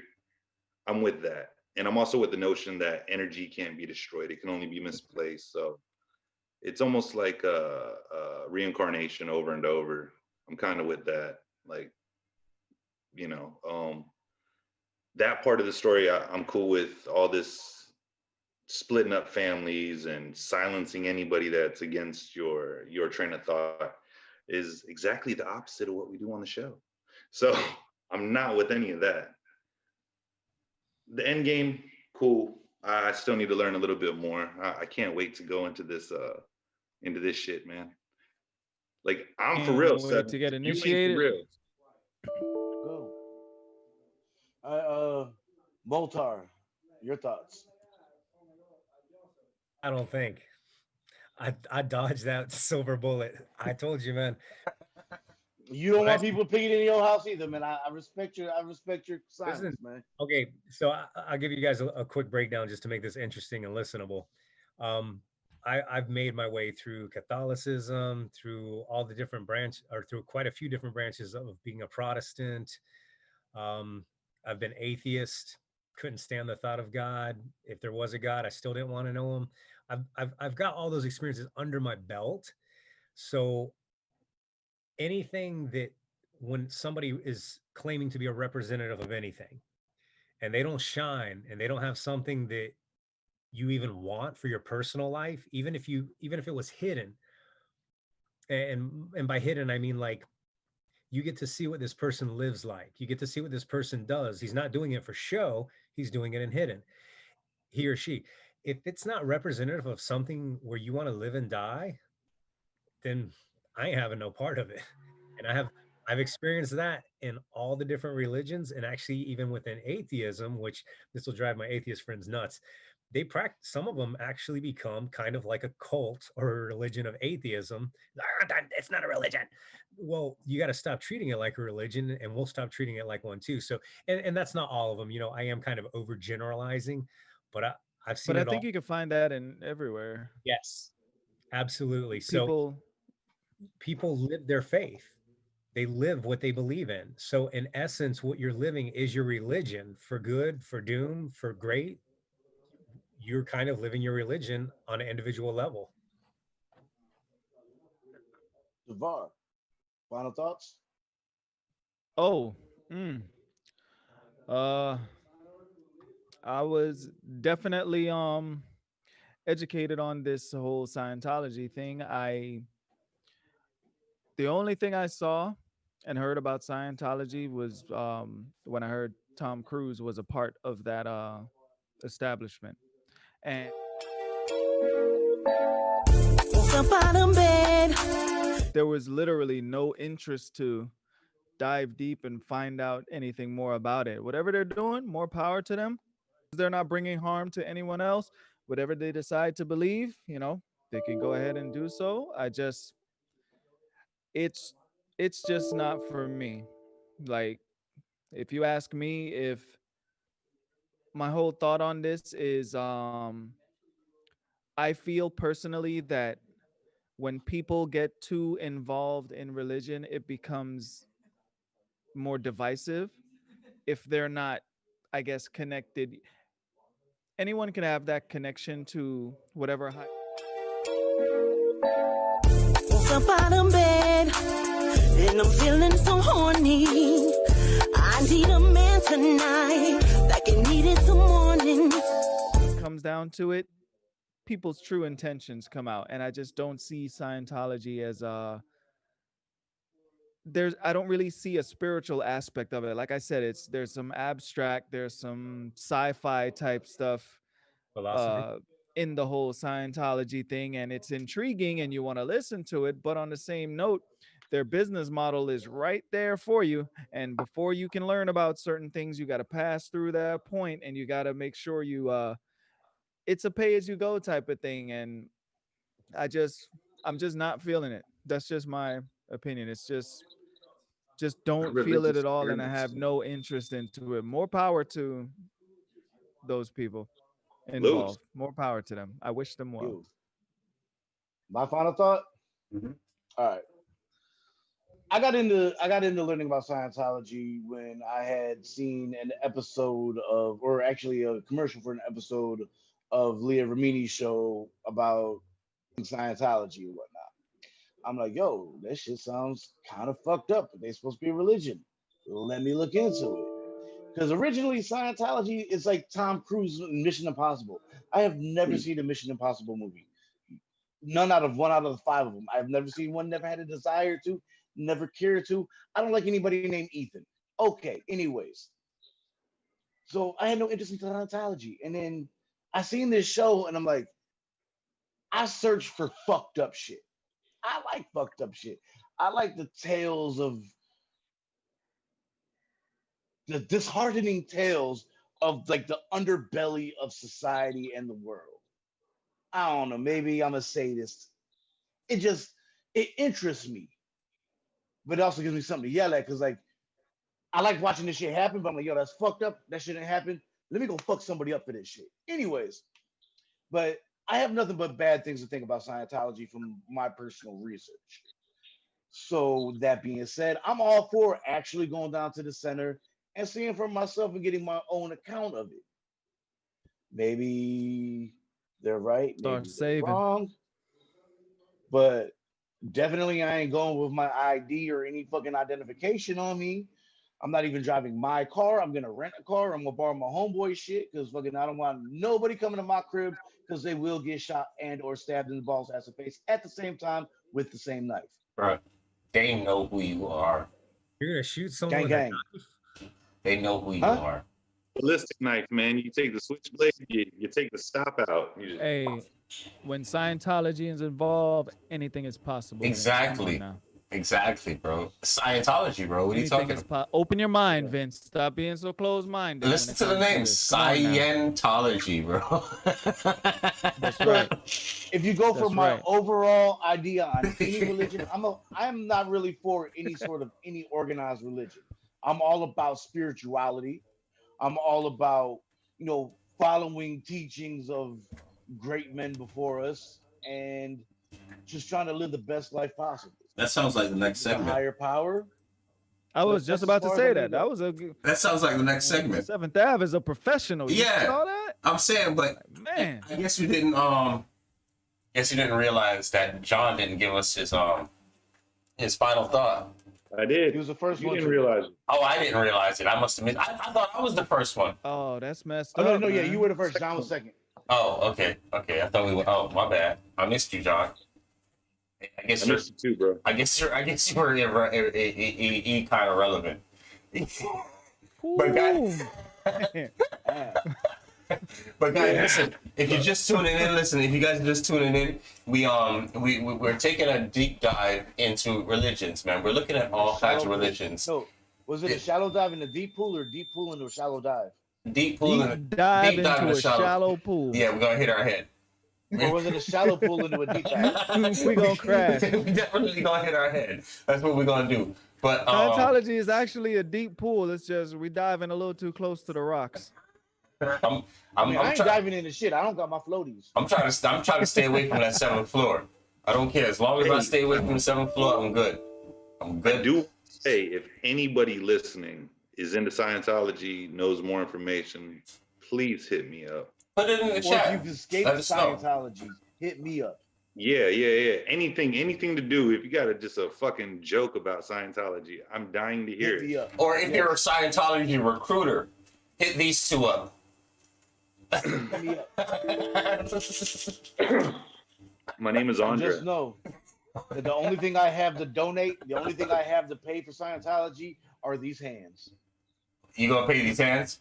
I'm with that, and I'm also with the notion that energy can't be destroyed; it can only be misplaced. So it's almost like a reincarnation over and over. I'm kind of with that, like, you know, that part of the story. I'm cool with all this splitting up families and silencing anybody that's against your train of thought is exactly the opposite of what we do on the show. So I'm not with any of that. The end game, cool. I still need to learn a little bit more. I can't wait to go into this shit, man. Like I'm for real, Can't wait Seven. to get You ain't for initiated. real. Go. Moltar, your thoughts? I don't think. I dodged that silver bullet. I told you, man. You don't When I want see- people picking in your house either, man. I respect your silence, Listen, man. okay, so I'll give you guys a quick breakdown just to make this interesting and listenable. Um, I've made my way through Catholicism, through all the different or through quite a few different branches of being a Protestant. Um, I've been atheist, couldn't stand the thought of God. If there was a God, I still didn't want to know him. I've got all those experiences under my belt. So anything that when somebody is claiming to be a representative of anything and they don't shine and they don't have something that you even want for your personal life, even if it was hidden, and by hidden I mean like you get to see what this person lives like, you get to see what this person does. He's not doing it for show, he's doing it in hidden, he or she. If it's not representative of something where you want to live and die, then I ain't having no part of it. And I've experienced that in all the different religions, and actually even within atheism, which this will drive my atheist friends nuts. They practice, some of them actually become kind of like a cult or a religion of atheism. It's not a religion. Well, you got to stop treating it like a religion, and we'll stop treating it like one too. So, and that's not all of them. You know, I am kind of overgeneralizing, but I've But seen I it think all. you can find that in everywhere. Yes, absolutely. So People, people live their faith, they live what they believe in. So in essence what you're living is your religion, for good, for doom, for great. You're kind of living your religion on an individual level. Devar, final thoughts? oh, mm, uh, I was definitely educated on this whole Scientology thing. The only thing I saw and heard about Scientology was when I heard Tom Cruise was a part of that establishment, and there was literally no interest to dive deep and find out anything more about it. Whatever they're doing, more power to them. They're not bringing harm to anyone else. Whatever they decide to believe, they can go ahead and do so. It's it's just not for me. Like, If you ask me, if my whole thought on this is, I feel personally that when people get too involved in religion, it becomes more divisive if they're not, I guess, connected. Anyone can have that connection to whatever. Woke up out of bed and I'm feeling so horny. I need a man tonight like I needed some morning. Comes down to it, people's true intentions come out, and I just don't see Scientology as I don't really see a spiritual aspect of it. Like I said, there's some abstract, there's some sci-fi type stuff Philosophy. in the whole Scientology thing, and it's intriguing and you want to listen to it. But on the same note, their business model is right there for you. And before you can learn about certain things, you got to pass through that point, and you got to make sure you it's a pay as you go type of thing. And I'm just not feeling it. That's just my opinion. It's just don't feel it Religious at all, and I experiments. have no interest into it. More power to those people Lewis. involved. More power to them. I wish them well. You. My final thought. Mhm. All right. I got into learning about Scientology when I had seen an episode of, or actually a commercial for an episode of Leah Remini's show about Scientology and whatnot. I'm like, yo, that shit sounds kind of fucked up. They're supposed to be a religion. Let me look into it. Because originally Scientology is like Tom Cruise in Mission Impossible. I have never seen a Mission Impossible movie. None out of 5 of them. I've never seen one, never had a desire to, never cared to. I don't like anybody named Ethan. Okay, anyways. So I had no interest in Scientology. And then I seen this show and I'm like, I searched for fucked up shit. I like fucked up shit. I like the tales of the disheartening tales of like the underbelly of society and the world. I don't know, maybe I'm a sadist. It interests me. But it also gives me something to yell at, because like I like watching this shit happen, but I'm like, yo, that's fucked up. That shouldn't happen. Let me go fuck somebody up for this shit. Anyways, but I have nothing but bad things to think about Scientology from my personal research. So that being said, I'm all for actually going down to the center and seeing for myself and getting my own account of it. Maybe they're right, Start maybe they're saving. wrong. But definitely I ain't going with my ID or any fucking identification on me. I'm not even driving my car. I'm gonna rent a car. I'm gonna borrow my homeboy shit, because fucking I don't want nobody coming to my crib, because they will get shot and or stabbed in the balls, ass, and face at the same time with the same knife. Bro, they know who you are. You're gonna shoot someone Gang with a gang. knife? They know who you Huh? are. Ballistic knife, man. You take the switchblade, you take the stop out. You just, Hey, when Scientology is involved, anything is possible. man. Come on Exactly. now. Exactly, bro. Scientology, bro. What are you Anything talking is about? open your mind, Vince. Stop being so closed-minded. Listen to the name, Scientology, bro. That's right. If you go for That's my right. overall idea on any religion, I'm not really for any organized religion. I'm all about spirituality. I'm all about, following teachings of great men before us and just trying to live the best life possible. That sounds like the next The segment. higher power. I was That's just as about to far as say I'm that. gonna That go. was a good. That sounds like the next segment. Seventh Ave is a professional. You Yeah. saw that? I'm saying, but Man. I guess you didn't realize that John didn't give us his final thought. I did. He was the first You one didn't to- realize it. Oh, I didn't realize it. I must have missed. I thought I was the first one. Oh, that's messed Oh, up. no, yeah, man. you were the first. John was second. Oh, okay. I thought we were. Oh, my bad. I missed you, John. I guess I you're. missed you too, bro. I guess you were kind of relevant. But guys, but guys, listen. If you're just tuning in, listen. If you guys are just tuning in, we're taking a deep dive into religions, man. We're looking at all kinds of religions. No, was it a shallow dive in a deep pool or deep pool into a shallow dive? Deep pool. Deep dive deep dive into in a shallow pool. Yeah, we're gonna hit our head. Or was it a shallow pool into a deep dive? We gonna crash. We definitely gonna hit our head. That's what we're gonna do. But Scientology is actually a deep pool. It's just we diving a little too close to the rocks. I'm I ain't try- diving into shit. I don't got my floaties. I'm trying to stay away from that 7th floor. I don't care. As long as I stay away from the 7th floor, I'm good. I'm good. I do say if anybody listening is into Scientology, knows more information, please hit me up. Put it in the Or chat. if you've escaped Let us know. Scientology, hit me up. Yeah. Anything to do. If you got just a fucking joke about Scientology, I'm dying to hear Hit me it. up. Or if you're a Scientology recruiter, hit these two up. Hit me up. My name is And Andre. just know that the only thing I have to donate, the only thing I have to pay for Scientology are these hands. You gonna pay these hands?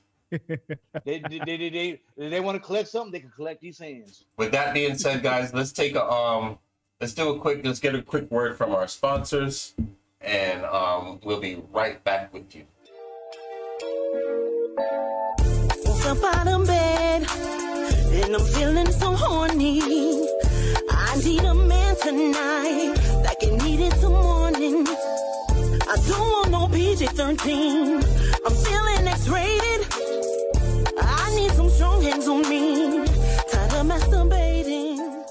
They want to collect something, they can collect these hands. With that being said, guys, let's get a quick word from our sponsors, and we'll be right back with you. Woke up out of bed and I'm feeling so horny. I need a man tonight that can need it till morning. I don't want no PG-13. I'm feeling X-rated. I need some strong hands on me. Tired of masturbating.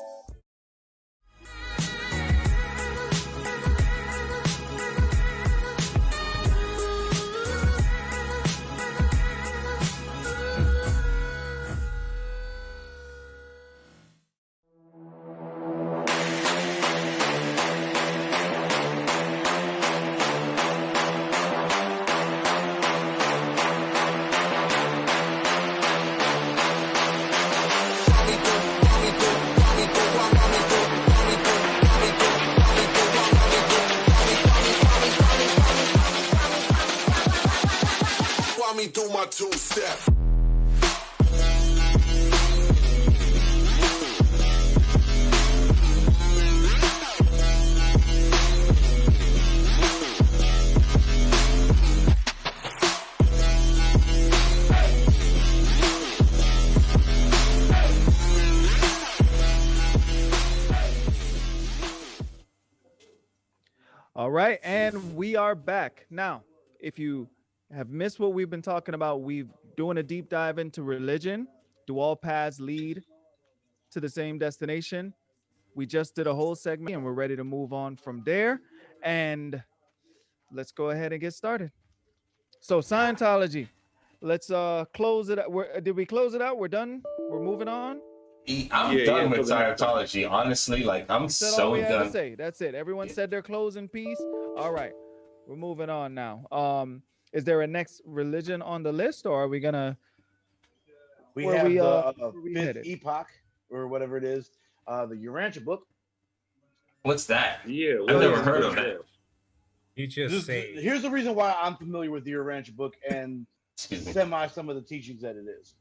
Me do my two-step. All right, and we are back. Now, if you have missed what we've been talking about, we've doing a deep dive into religion. Do all paths lead to the same destination? We just did a whole segment and we're ready to move on from there. And let's go ahead and get started. So Scientology, let's close it. Did we close it out? We're done. We're moving on. I'm done with Scientology. Honestly, like I'm That's all so we had done. to say. That's it. Everyone said their closing piece. All right, we're moving on now. Is there a next religion on the list, or are we gonna? We Where have we, the where we fifth headed? epoch, or whatever it is, the Urantia book. What's that? Yeah, I've what never is heard it? of that. You just say Here's the reason why I'm familiar with the Urantia book and Excuse me. some of the teachings that it is.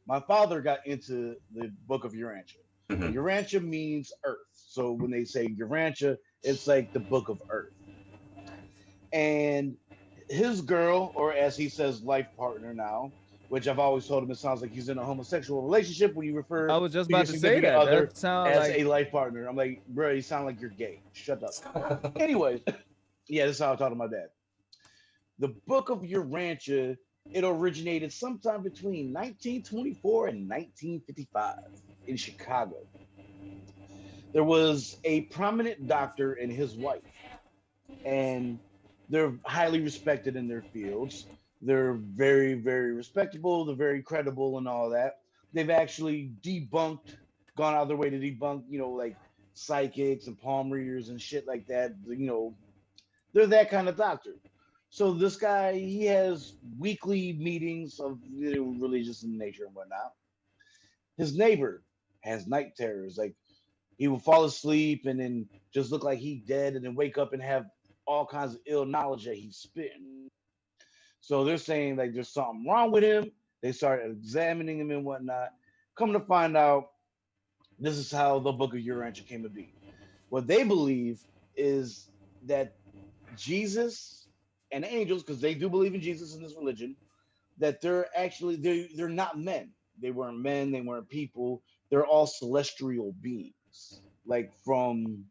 My father got into the book of Urantia. Mhm. Urantia means earth. So when they say Urantia, it's like the book of earth. And his girl, or as he says, life partner now, which I've always told him it sounds like he's in a homosexual relationship when you refer I was just to your about to say significant that. other That sounds as like a life partner. I'm like, bro, you sound like you're gay. Shut up. Anyway, yeah, this is how I talk to my dad. The book of Urantia, it originated sometime between 1924 and 1955 in Chicago. There was a prominent doctor and his wife, and they're highly respected in their fields. They're very, very respectable. They're very credible and all that. They've actually gone out of their way to debunk, like psychics and palm readers and shit like that. They're that kind of doctor. So this guy, he has weekly meetings of religious in nature and whatnot. His neighbor has night terrors. Like he will fall asleep and then just look like he dead and then wake up and have all kinds of ill knowledge that he's spitting. So they're saying like there's something wrong with him. They start examining him and whatnot. Come to find out, this is how the Book of Urantia came to be. What they believe is that Jesus and angels, because they do believe in Jesus in this religion, that they're not men. They weren't men, they weren't people. They're all celestial beings, like from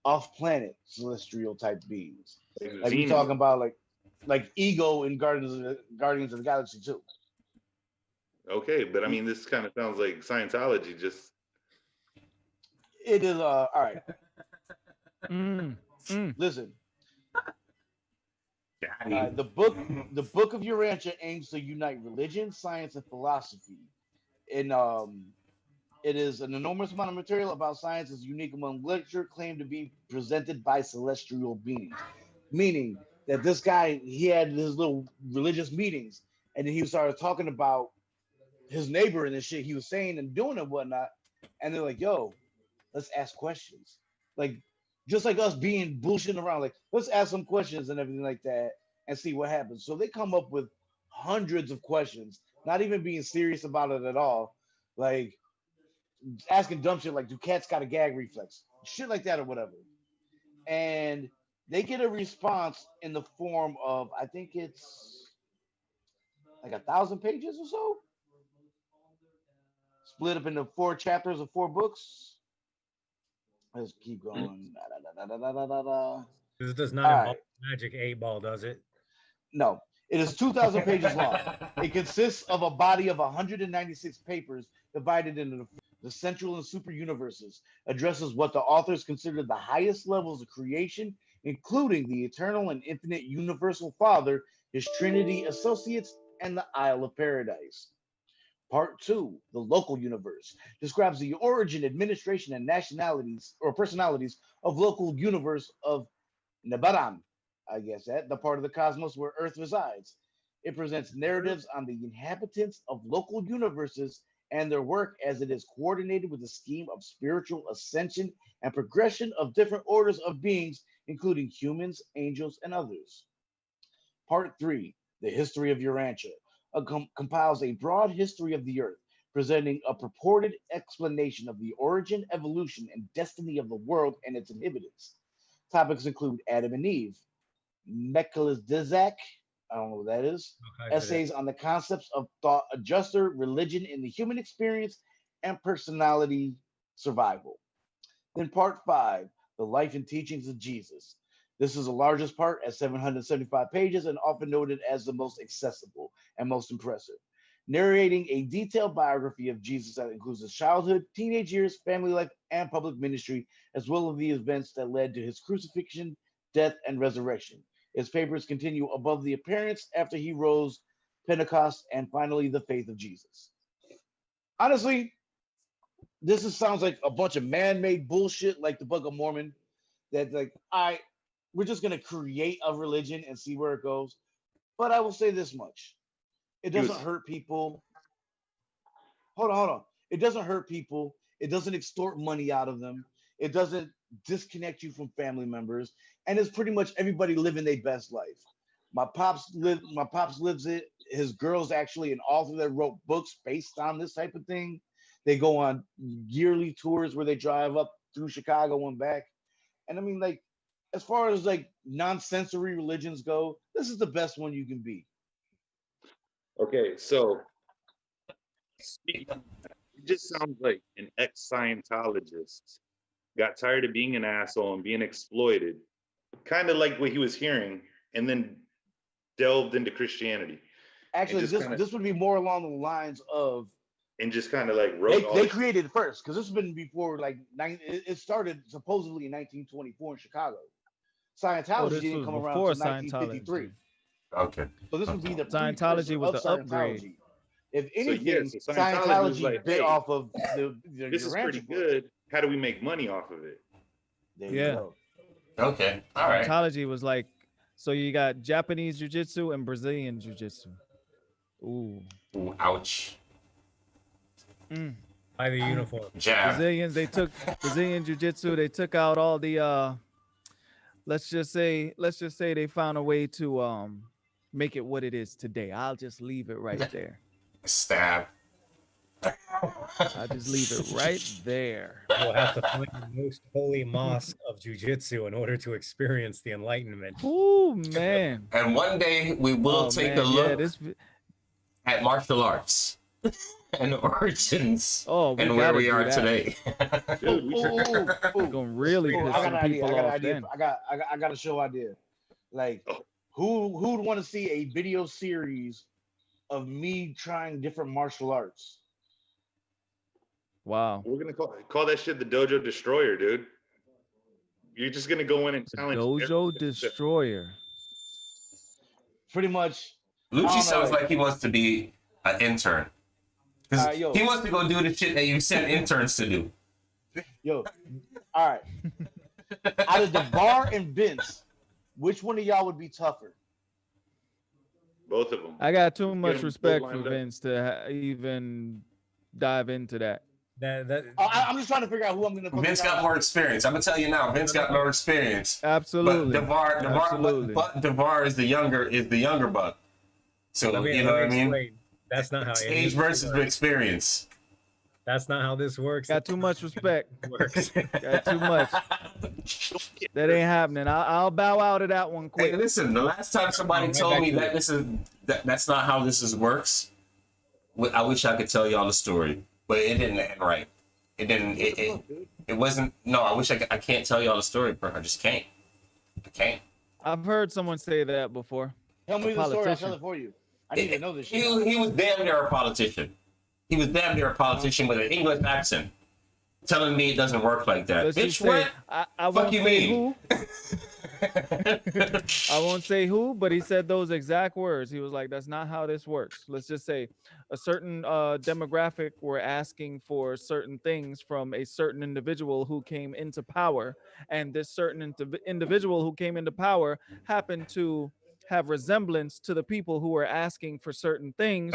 off-planet celestial type beings. Like Like we Xenu. talking about like Ego in Guardians of the Galaxy too. Okay, but I mean, this kind of sounds like Scientology. Just It is all right. Mm, mm. Listen, Daddy. the book of Urantia aims to unite religion, science, and philosophy. And it is an enormous amount of material about science is unique among literature claimed to be presented by celestial beings. Meaning that this guy, he had his little religious meetings, and then he started talking about his neighbor and the shit he was saying and doing and whatnot. And they're like, yo, let's ask questions. Like, just like us being bullshitting around, like, let's ask some questions and everything like that and see what happens. So they come up with hundreds of questions, not even being serious about it at all. Like, asking dumb shit like, do cats got a gag reflex? Shit like that or whatever. And they get a response in the form of, I think it's like 1,000 pages or so, split up into 4 chapters of 4 books. Let's keep going. This does not All involve right. Magic 8-Ball, does it? No, it is 2,000 pages long. It consists of a body of 196 papers divided into the central and super universes, addresses what the authors consider the highest levels of creation, including the eternal and infinite universal Father, his Trinity associates, and the Isle of Paradise. Part 2, the local universe, describes the origin, administration, and nationalities or personalities of local universe of Nebaram, I guess that, the part of the cosmos where Earth resides. It presents narratives on the inhabitants of local universes and their work as it is coordinated with a scheme of spiritual ascension and progression of different orders of beings, including humans, angels, and others. Part 3, the history of Urantia, compiles a broad history of the Earth, presenting a purported explanation of the origin, evolution, and destiny of the world and its inhabitants. Topics include Adam and Eve, Melchizedek, I don't know what that is, Okay, essays on the concepts of thought adjuster, religion in the human experience, and personality survival. Then part 5, the life and teachings of Jesus. This is the largest part at 775 pages and often noted as the most accessible and most impressive, narrating a detailed biography of Jesus that includes his childhood, teenage years, family life, and public ministry, as well as the events that led to his crucifixion, death, and resurrection. His papers continue above the appearance after he rose, Pentecost, and finally the faith of Jesus. Honestly, sounds like a bunch of man-made bullshit like the Book of Mormon, that like, we're just gonna create a religion and see where it goes. But I will say this much. It doesn't hurt people. Hold on. It doesn't hurt people. It doesn't extort money out of them. It doesn't disconnect you from family members. And it's pretty much everybody living their best life. My pops lives it. His girl's actually an author that wrote books based on this type of thing. They go on yearly tours where they drive up through Chicago and back. And I mean, like, as far as like non-sensory religions go, this is the best one you can be. okay, so it just sounds like an ex-Scientologist got tired of being an asshole and being exploited, kind of like what he was hearing, and then delved into Christianity. Actually, this would be more along the lines of, and just kind of like wrote. They created it first, because this has been before it started supposedly in 1924 in Chicago. Scientology didn't come around until 1953. Okay. So this would be the Scientology was of the upgrade. Scientology. If anything, so Scientology was Scientology like, bit hey, off of the this is Urantia pretty book. good. How do we make money off of it? There you Yeah. go. Okay. All right. Scientology was like, so you got Japanese jiu-jitsu and Brazilian jiu-jitsu. Ooh. Ooh, ouch. Mm. By the uniform. Jab. Brazilians, they took Brazilian jiu-jitsu, they took out all the let's just say they found a way to make it what it is today. I'll just leave it right there. Stab. I'll just leave it right there. You'll have to find the most holy mosque of jiu-jitsu in order to experience the enlightenment. Ooh, man. And one day we will take a look Yeah, at martial arts. and origins Oh, we and where gotta we do are that. today. We're gonna really I piss got some an idea. people I got an off idea. then. I got a show idea. Like, Oh. who'd want to see a video series of me trying different martial arts? Wow. We're gonna call that shit the Dojo Destroyer, dude. You're just gonna go in and The challenge Dojo every- Destroyer. Pretty much. I Lucci don't know, sounds like he wants to be an intern. Because yo. he wants to go do the shit that you sent interns to do. Yo, all right. Out of DeVar and Vince, which one of y'all would be tougher? Both of them. I got too Get much 'em both respect for lined up. Vince to even dive into that. I'm just trying to figure out who I'm gonna. put Vince down. got more experience. I'm gonna tell you now. Vince got more experience. Absolutely. But Absolutely. but DeVar is the younger buck. So you know what I mean. explain. That's not how It's it age versus experience. That's not how this works. Got too much respect. works. Got too much. That ain't happening. I'll bow out of that one Hey, quick. listen. The last time somebody Right told back me to that that's not how this works, I wish I could tell y'all the story, but it didn't end right. It didn't. It wasn't. No, I wish I can't tell y'all the story, bro. I just can't. I can't. I've heard someone say that before. Tell me a the story. I'll politician. tell it for you. I need to know this shit. He was damn near a politician. He was damn near a politician with an English accent, telling me it doesn't work like that. Let's Bitch, just say, what? I Fuck won't you say mean? who. I won't say who, but he said those exact words. He was like, "That's not how this works." Let's just say a certain demographic were asking for certain things from a certain individual who came into power, and this certain individual who came into power happened to have resemblance to the people who were asking for certain things,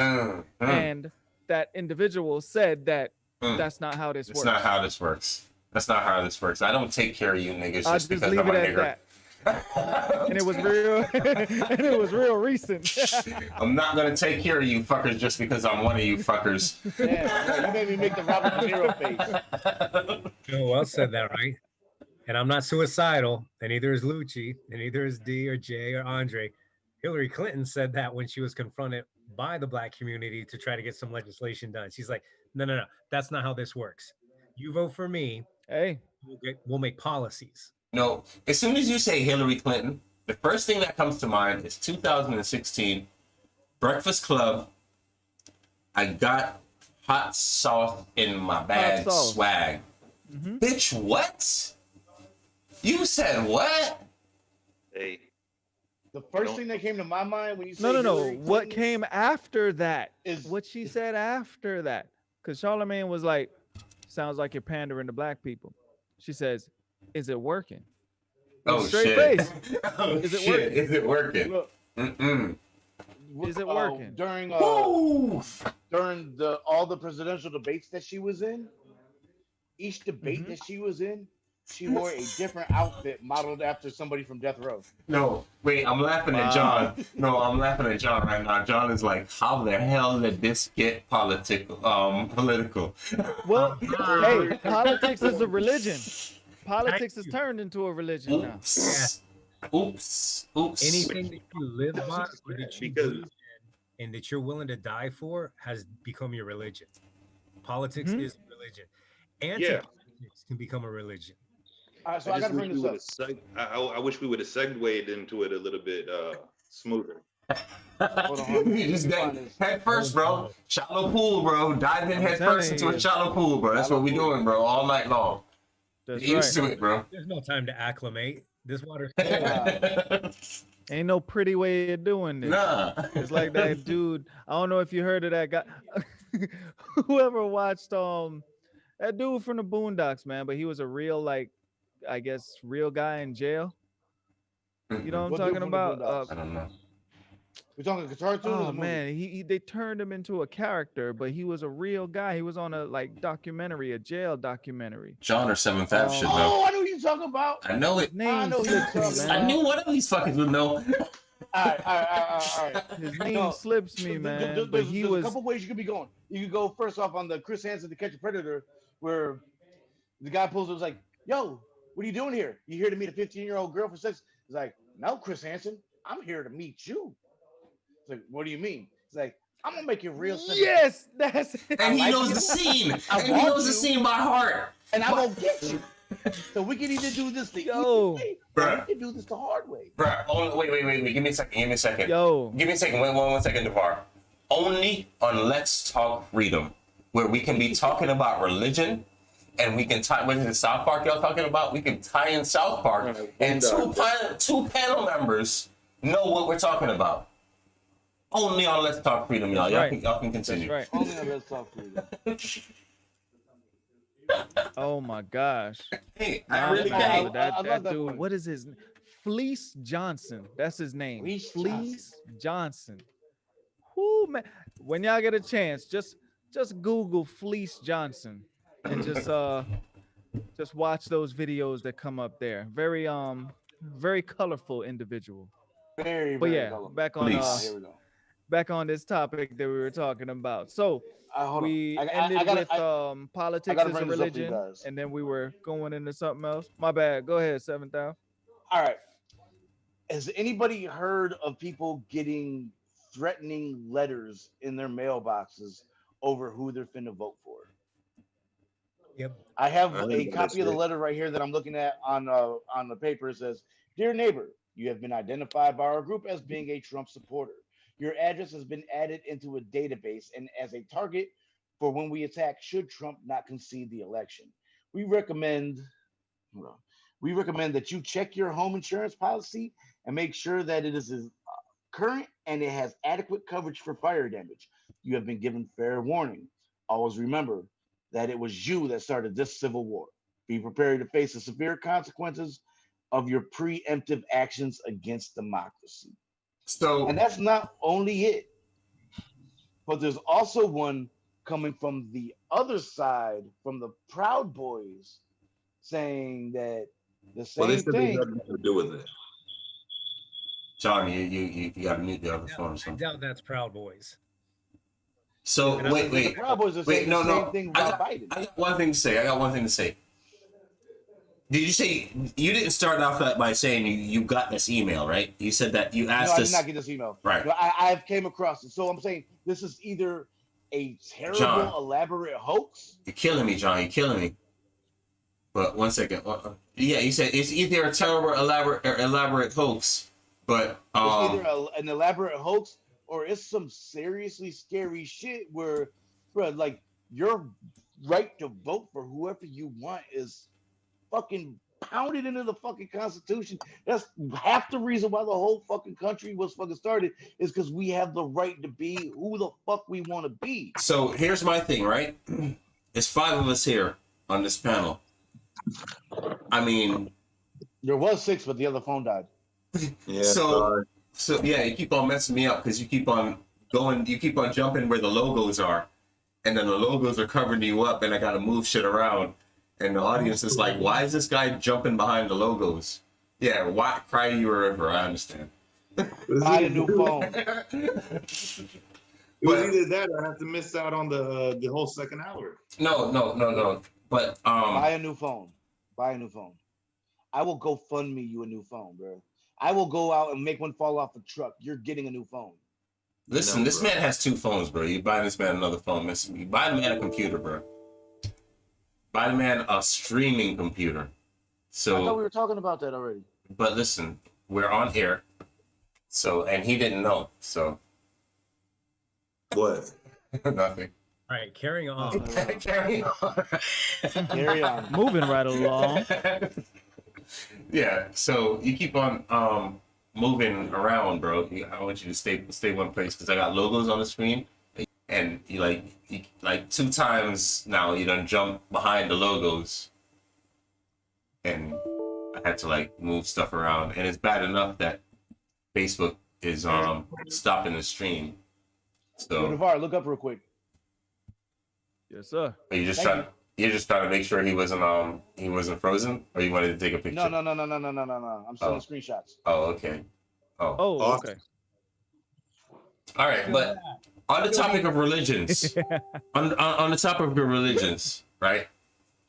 and that individual said that that's not how this It's works. not how this works. That's not how this works. I don't take care of you niggas I'll just just because leave I'm it a at nigger. that. And it was real, and it was real recent. I'm not gonna take care of you fuckers just because I'm one of you fuckers. Yeah, you made me make the Robert De Niro face. No, well said that, right? And I'm not suicidal, and neither is Lucci, and neither is D or J or Andre. Hillary Clinton said that when she was confronted by the black community to try to get some legislation done. She's like, no, that's not how this works. You vote for me, Hey, we'll make policies. No, as soon as you say Hillary Clinton, the first thing that comes to mind is 2016, Breakfast Club. I got hot sauce in my bag sauce. swag. Bitch, what? You said what? Hey, The first thing that came to my mind when you said no. Hillary What Clinton came after that is what she said after that. Because Charlemagne was like, sounds like you're pandering to black people. She says, is it working? Oh Straight shit! face. Oh Is it shit! working? Is it working? Look, Is it working? during Woo! during all the presidential debates that she was in? Each debate Mm-hmm. that she was in, she wore a different outfit modeled after somebody from Death Row. No, wait, I'm laughing at John. No, I'm laughing at John right now. John is like, how the hell did this get political? Well, hey, politics is a religion. Politics is turned into a religion now. Oops. Oops. Anything that you live by or that you Because- believe in and that you're willing to die for has become your religion. Politics Mhm. is religion. Anti-politics can become a religion. All right, so I, just gotta bring wish this we up. would've I wish we would have segued into it a little bit smoother. Hold on, You just let got me find this. head first, bro. Shallow pool, bro. Dive in head telling first into a you. shallow pool, bro. That's what we doing, bro, all night long. That's Get used right. to it, bro. There's no time to acclimate. This water's Ain't no pretty way of doing this. Nah. It's like that dude. I don't know if you heard of that guy. Whoever watched that dude from the Boondocks, man, but he was a real, like, I guess real guy in jail. You know what I'm What dude talking from the about? Boondocks? I don't know. We're talking guitar tune or Oh the movie? man, they turned him into a character, but he was a real guy. He was on a like documentary, a jail documentary. John or 7th Ave should know. Oh, I know what you're talking about. I know it. His name know who slips you're me, talking man. I knew one of these fuckers would know. All right. His name No, slips me, man. But he there's was a couple ways you could be going. You could go first off on the Chris Hansen to Catch a Predator, where the guy pulls it was like, "Yo, what are you doing here? You here to meet a 15-year-old girl for sex?" He's like, "No, Chris Hansen, I'm here to meet you." It's like, "What do you mean?" He's like, I'm gonna make it real simple. Yes, that's it. And he like knows it. the scene. I And he want knows the you. scene by heart. And I'm gonna get you. So we can either do this the easy Yo. way, or Bruh. we can do this the hard way. Bruh, wait. Give me a second. Yo, Give me a second. Wait, one second, Devar. Only on Let's Talk Freedom, where we can be talking about religion, and we can tie. What is it, South Park? Y'all talking about? We can tie in South Park, Right, and Boondocks. two panel members know what we're talking about. Only on Let's Talk Freedom, y'all. Right. Y'all can that's continue. right. Only on Let's Talk Freedom. Oh my gosh. Hey, Nah, I really I- can't. I that love that dude, one. what is his name? Fleece Johnson. That's his name. Fleece Johnson. Whoo, man. When y'all get a chance, just Google Fleece Johnson and just watch those videos that come up there. Very colorful individual. Very, But very yeah, colorful. back on Please. Here we go. back on this topic that we were talking about. So Hold on. we I ended gotta- with politics gotta as a bring this up for you religion, guys. and then we were going into something else. My bad. Go ahead, 7,000. All right. Has anybody heard of people getting threatening letters in their mailboxes over who they're finna vote for? Yep. I have I heard a about copy that of the shit. letter right here that I'm looking at on the paper. It says, "Dear neighbor, you have been identified by our group as being a Trump supporter. Your address has been added into a database and as a target for when we attack should Trump not concede the election. We recommend that you check your home insurance policy and make sure that it is current and it has adequate coverage for fire damage. You have been given fair warning. Always remember that it was you that started this civil war. Be prepared to face the severe consequences of your preemptive actions against democracy." So And that's not only it, but there's also one coming from the other side, from the Proud Boys, saying that the Well, they same said they thing. had nothing to do with it. John, you got to mute the other phone or I something. doubt that's Proud Boys. So And I wait. The Proud Boys are Wait, saying no, the no. same thing I about got Biden. one thing to say. Did you say you didn't start off that by saying you got this email, right? You said that you No, asked I did us. not get this email. Right. No, I've came across it. So I'm saying this is either a terrible, John. elaborate hoax. You're killing me, John. You're killing me. But 1 second. Yeah, you said it's either a terrible, elaborate hoax, but It's either an elaborate hoax or it's some seriously scary shit where, bro, like your right to vote for whoever you want is fucking pounded into the fucking Constitution. That's half the reason why the whole fucking country was fucking started is because we have the right to be who the fuck we want to be. so here's my thing, right? There's 5 of us here on this panel. I mean, There was 6, but the other phone died. Yeah. So yeah, you keep on messing me up because you keep on jumping where the logos are, and then the logos are covering you up, and I gotta move shit around, and the audience is like, "Why is this guy jumping behind the logos?" Yeah, why cry you a river? I understand. Buy a new phone. It was either that or I have to miss out on the whole second hour. No. But Buy a new phone. Buy a new phone. I will go fund me you a new phone, bro. I will go out and make one fall off a truck. You're getting a new phone. listen, No, this bro. man has 2 phones, bro. You buy this man another phone. You buy the man a computer, bro. Buy the man a streaming computer. I thought So, we were talking about that already. but listen, we're on air. So, and he didn't know. So, What? nothing. All right, carrying on. Carry on. Carry on. Moving right along. Yeah, so you keep on moving around, bro. I want you to stay one place because I got logos on the screen, and you like 2 times now you done jump behind the logos, and I had to like move stuff around, and it's bad enough that Facebook is stopping the stream. So, So Navar, look up real quick. Yes, sir. are you just Thank trying? You're just trying to make sure he wasn't frozen, or you wanted to take a picture? No. I'm sending Oh. screenshots. Oh, okay. Oh. Oh, Awesome. okay. All right, but on the topic of religions, on the topic of religions, right?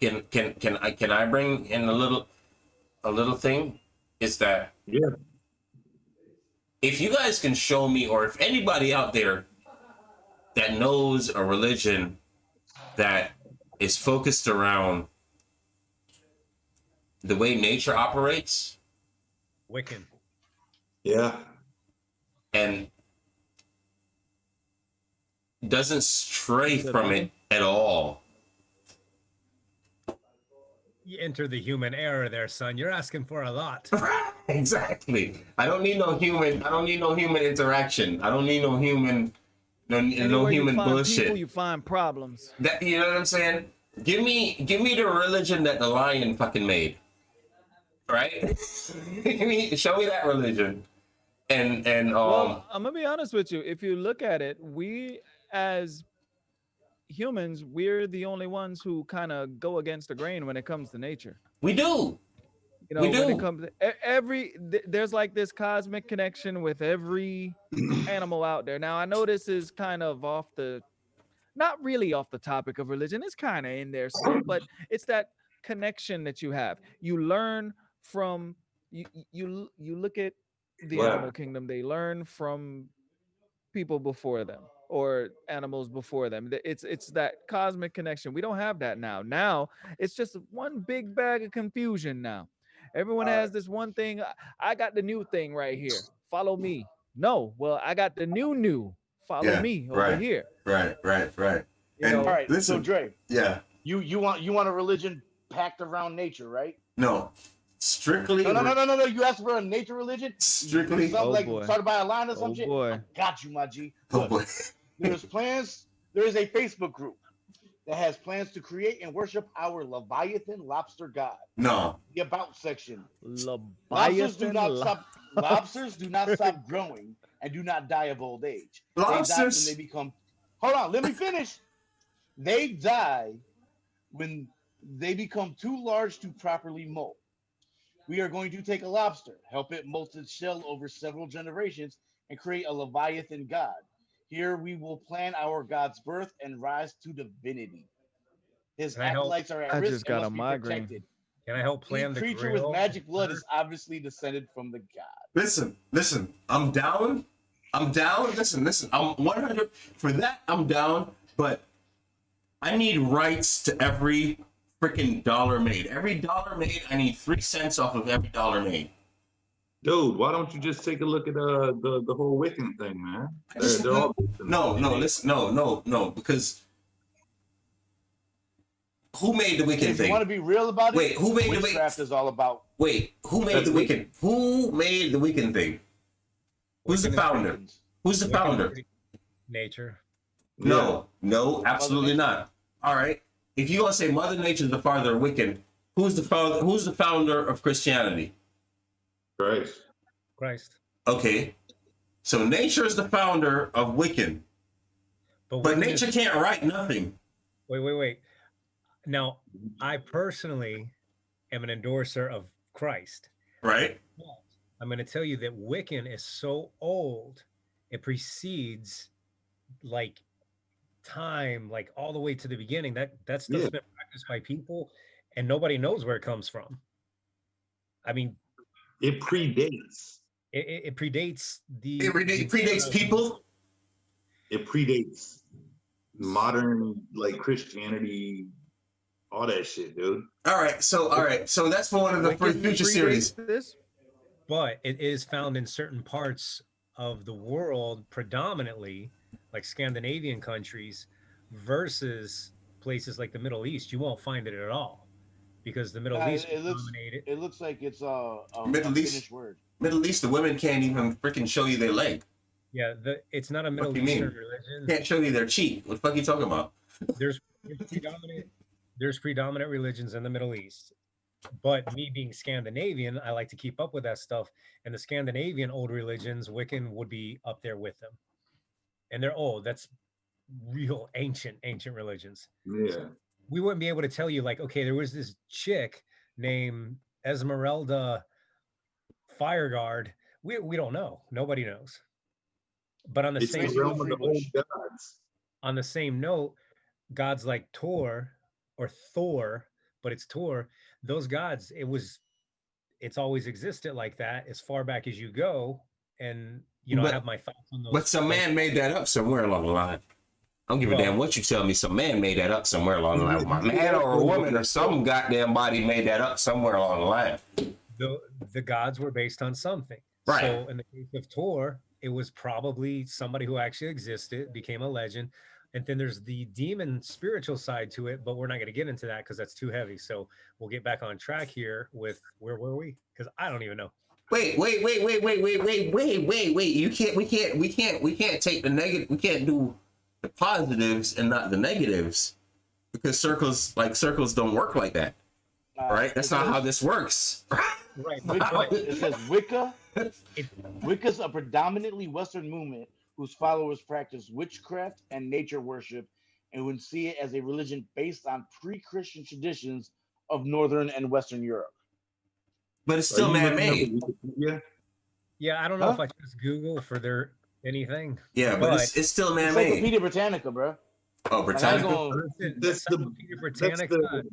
Can I bring in a little thing? Is that Yeah. if you guys can show me, or if anybody out there that knows a religion that is focused around the way nature operates Wiccan. Yeah. and doesn't stray from it at all. You enter the human era there, son. You're asking for a lot. Exactly. I don't need no human interaction. I don't need no human no Anywhere you human find bullshit. People, you find problems. That, you know what I'm saying? Give me the religion that the lion fucking made. Right? Show me that religion. And Well, I'm gonna be honest with you. If you look at it, we as humans, we're the only ones who kind of go against the grain when it comes to nature. we do. You know, We when do. it comes to there's like this cosmic connection with every animal out there. Now, I know this is kind of not really off the topic of religion. It's kind of in there, still, but it's that connection that you have. You learn from you look at the Wow. animal kingdom. They learn from people before them or animals before them. It's that cosmic connection. We don't have that now. Now it's just one big bag of confusion now. Everyone has this one thing. I got the new thing right here. Follow me. No, well, I got the new. Follow Yeah, me over right. here. Right. You And know, All right, listen, so Dre, yeah. you want a religion packed around nature, right? No. Strictly No. You asked for a nature religion? Strictly Something Oh, like boy. started by a line or some Oh, shit? boy. I got you, my G. Oh Look, boy. there is a Facebook group that has plans to create and worship our Leviathan lobster god. No. The about section. Leviathan. Lobsters do not stop growing and do not die of old age. They die when Lobsters. they become. Hold on, let me finish. They die when they become too large to properly molt. We are going to take a lobster, help it molt its shell over several generations, and create a Leviathan god. Here we will plan our god's birth and rise to divinity. His Can I help? acolytes are at I risk just and got must a be migraine. protected. Can I help Each plan the creature grill? with magic blood is obviously descended from the god. Listen. I'm down. Listen. I'm 100 for that. I'm down, but I need rights to every freaking dollar made. Every dollar made, I need 3 cents off of every dollar made. Dude, why don't you just take a look at the whole Wiccan thing, man? They're all No, because who made the Wiccan If you want to thing? be real about it, Wait, who made the witchcraft is all about Wait, who made That's the Wiccan? Who made the Wiccan thing? Who's the Wiccan is founder? Wiccans. Who's the founder? Nature. No, absolutely not. All right. If you're gonna say Mother Nature is the father of Wiccan, who's the founder of Christianity? Christ. Christ. Okay. So nature is the founder of Wiccan. But Wiccan nature is- can't write nothing. Wait. Now, I personally am an endorser of Christ. Right? I'm going to tell you that Wiccan is so old, it precedes like time, like all the way to the beginning. That stuff's Yeah. been practiced by people, and nobody knows where it comes from. I mean, It predates. it predates the It predates people. It predates modern like Christianity, all that shit, dude. All right. So that's for one of the Wiccan future predates series. This? But it is found in certain parts of the world, predominantly like Scandinavian countries, versus places like the Middle East. You won't find it at all because the Middle East it was looks- dominated. It looks like it's a Middle East. Finnish word. Middle East, the women can't even freaking show you their leg. Yeah, it's not a Middle do you mean? Eastern religion. Can't show you their cheek. What the fuck are you talking about? There's predominant religions in the Middle East. But me being Scandinavian, I like to keep up with that stuff. And the Scandinavian old religions, Wiccan would be up there with them. And they're old. That's real ancient religions. Yeah. We wouldn't be able to tell you, like, okay, there was this chick named Esmeralda Fireguard. We don't know. Nobody knows. But on the It's same the realm of the old gods. on the same note, gods like Thor or Thor, but it's Thor, those gods, it's always existed like that as far back as you go. And I But- have my thoughts on those. But some man made that up somewhere along the line. I don't give a Well- damn what you tell me. Some man made that up somewhere along the line. My man or a woman or some goddamn body made that up somewhere along the line. The gods were based on something. Right. So in the case of Thor, it was probably somebody who actually existed, became a legend. And then there's the demon spiritual side to it, but we're not going to get into that because that's too heavy. So we'll get back on track here with where were we? Because I don't even know. Wait. You can't. We can't take the negative. We can't do the positives and not the negatives because circles don't work like that. Right? That's not how this works. Right. It says Wicca. Wicca's a predominantly Western movement whose followers practice witchcraft and nature worship and would see it as a religion based on pre-Christian traditions of Northern and Western Europe. But it's still man-made. Yeah. Yeah, I don't know Huh? if I just Google for their anything. Yeah, but it's still man-made. Encyclopedia Britannica, bro. Oh, Like, I Britannica. go- Listen, That's the- Encyclopedia Britannica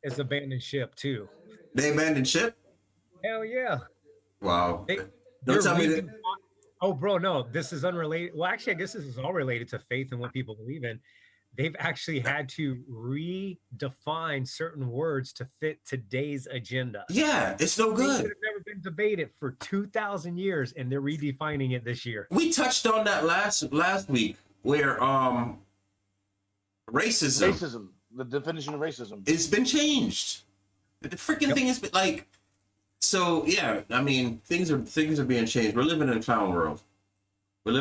is abandoned ship too. They abandoned ship. Hell yeah. Wow. They- Don't they're tell me that. redefining- Oh, bro, no, this is unrelated. Well, actually, I guess this is all related to faith and what people believe in. They've actually had to redefine certain words to fit today's agenda. Yeah, it's no Things that good. have never been debated for 2,000 years, and they're redefining it this year. We touched on that last week where Racism. The definition of racism. it's been changed. The freaking thing has been like, so yeah. I mean, things are being changed. We're living in a clown world. But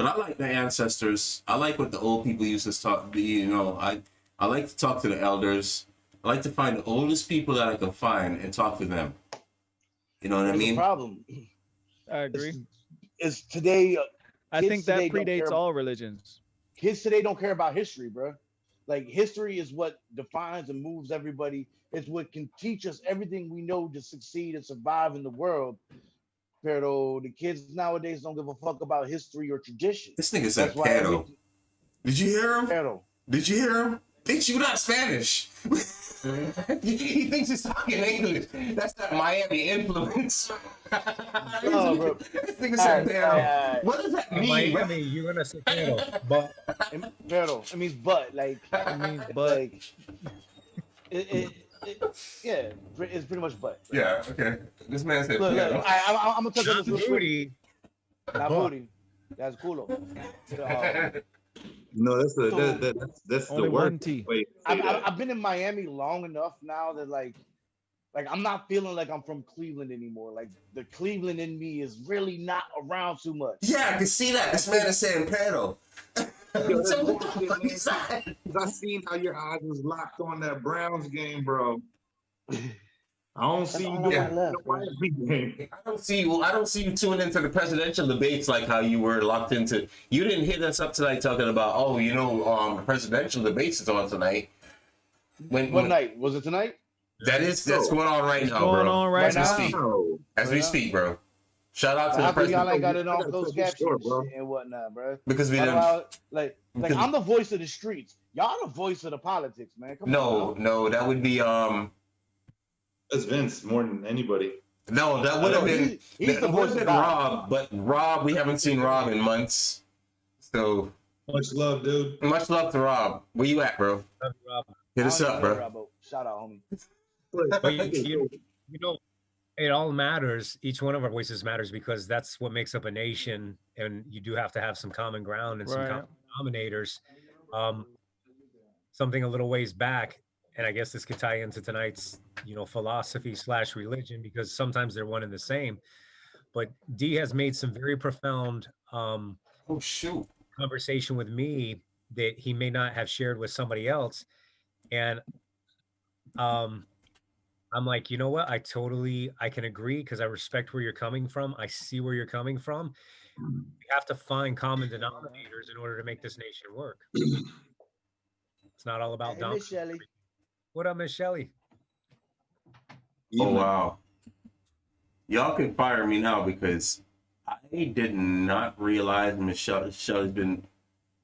I like the ancestors. I like what the old people used to talk. I like to talk to the elders. I like to find the oldest people that I can find and talk to them. You know what I There's a mean? problem. I agree. Is today I kids think that today don't predates care- all religions. kids today don't care about history, bro. Like history is what defines and moves everybody. It's what can teach us everything we know to succeed and survive in the world. Pero the kids nowadays don't give a fuck about history or tradition. This nigga said That's why pedo. Did you hear him? Pero. Did you hear him? Thinks you not Spanish. He thinks he's talking English. That's that Miami influence. No, bro. This nigga said pedo. Alright. What does that mean? Miami, you're gonna say pero, but Pero. It means but. Like. I mean, but Like. Yeah. It's pretty much but. Yeah, okay. This man said Look, pedo. I'm gonna touch on not this real quick. booty. Not but. booty. That's culo. No, that's the So- that's only the one word. T. Wait, say that. I've been in Miami long enough now that like I'm not feeling like I'm from Cleveland anymore. Like the Cleveland in me is really not around too much. Yeah, I can see that. This man is saying pedo. So what the fuck is that? 'Cause I seen how your eyes was locked on that Browns game, bro. I don't see you all I doing got left, the bro. Miami game. I don't see you tuning into the presidential debates like how you were locked into. You didn't hit us up tonight talking about, the presidential debates is on tonight. What night? Was it tonight? That's going on right now, going bro. on right As we now. speak. No. As we speak, bro. Shout out to the How come y'all president ain't got it I off gotta those cut this captions short, bro. and whatnot, bro? because we How didn't. about, like because- I'm the voice of the streets. Y'all the voice of the politics, man. Come on. No, that would be That's Vince more than anybody. no, that would have been He's the that would voice have been of God. Rob, but Rob, we haven't seen Rob in months. So Much love, dude. much love to Rob. Where you at, bro? Hit us I don't up, even bro. know Robo. Shout out, homie. But you know, it all matters. Each one of our voices matters because that's what makes up a nation, and you do have to have some common ground and some Right. common denominators. Something a little ways back, and I guess this could tie into tonight's, philosophy / religion because sometimes they're one and the same. But D has made some very profound Oh shoot. conversation with me that he may not have shared with somebody else, and I'm like, you know what? I can agree because I respect where you're coming from. I see where you're coming from. We have to find common denominators in order to make this nation work. It's not all about Hey, dumb. Miss Shelley. What up, Miss Shelley? Oh wow. Y'all can fire me now because I did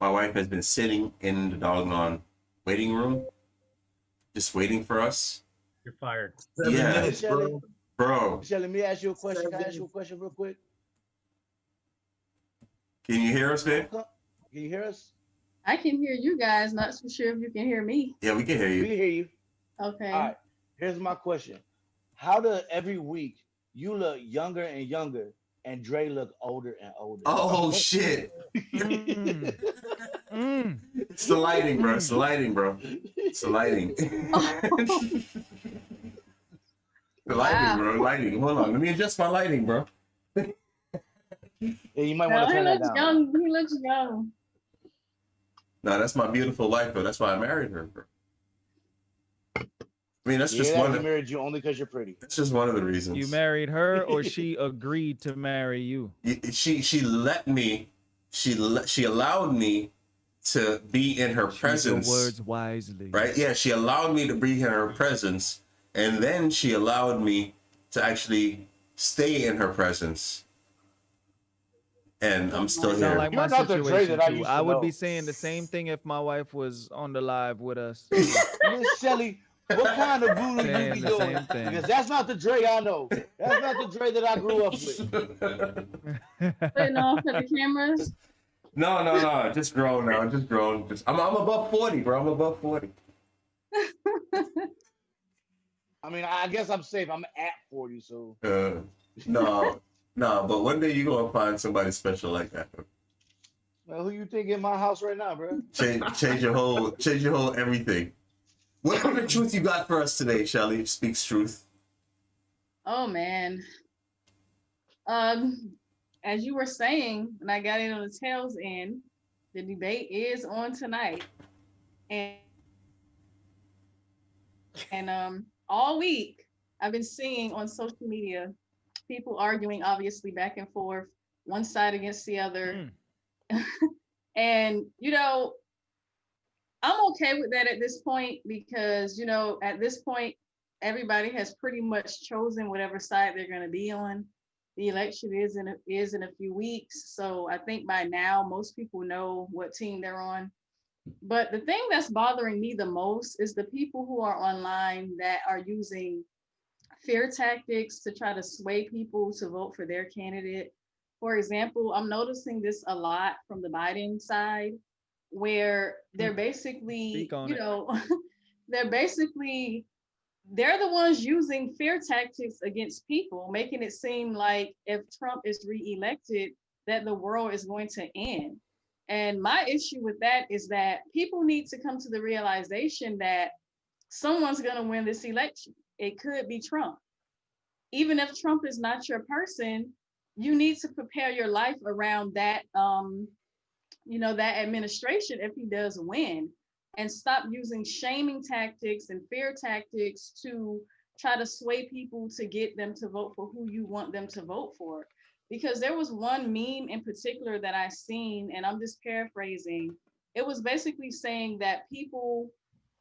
my wife has been sitting in the doggone waiting room, just waiting for us. You're fired. 7 Yeah. minutes, bro. Bro, Shelley, let me ask you a question. Can I ask you a question real quick? can you hear us, man? Can you hear us? I can hear you guys. Not so sure if you can hear me. Yeah, we can hear We you. hear you. Okay. All right. Here's my question: how do every week you look younger and younger, and Dre look older and older? Oh shit! Mm. Mm. It's the lighting, bro. It's the lighting, bro. It's the lighting. The lighting, bro. Lighting. Hold on. Let me adjust my lighting, bro. Yeah, you might No, want to he turn that looks down. young. He looks young. No, that's my beautiful wife, though. That's why I married her, bro. I mean, that's just Yeah, one. he married you only because you're pretty. That's just one of the reasons. You married her, or she agreed to marry you? She let me. She allowed me to be in her Choose your presence. words wisely. Right? Yeah, she allowed me to be in her presence, and then she allowed me to actually stay in her presence. And I'm still Sound here. like my You're not the Dre situation that I too. used I to would know. be saying the same thing if my wife was on the live with us. Miss Shelly, what kind of voodoo you Saying be the doing? same thing. Because that's not the Dre I know. That's not the Dre that I grew up with. Putting on for the cameras. No. Just grown now. Just grown. I'm above 40, bro. I'm above 40. I mean, I guess I'm safe. I'm at 40, so No. But one day you're gonna find somebody special like that. well, who you think in my house right now, bro? Change your whole everything. What kind of truth you got for us today, Shelly? Speaks truth. Oh man. As you were saying, when I got in on the tails end, the debate is on tonight. And all week I've been seeing on social media people arguing obviously back and forth, one side against the other. And I'm okay with that at this point because at this point everybody has pretty much chosen whatever side they're going to be on. The election is in a few weeks, so I think by now most people know what team they're on. But the thing that's bothering me the most is the people who are online that are using fear tactics to try to sway people to vote for their candidate. For example, I'm noticing this a lot from the Biden side, where they're basically, they're the ones using fear tactics against people, making it seem like if Trump is reelected, that the world is going to end. And my issue with that is that people need to come to the realization that someone's going to win this election. It could be Trump. Even if Trump is not your person, you need to prepare your life around that, that administration if he does win, and stop using shaming tactics and fear tactics to try to sway people to get them to vote for who you want them to vote for. Because there was one meme in particular that I seen, and I'm just paraphrasing. It was basically saying that people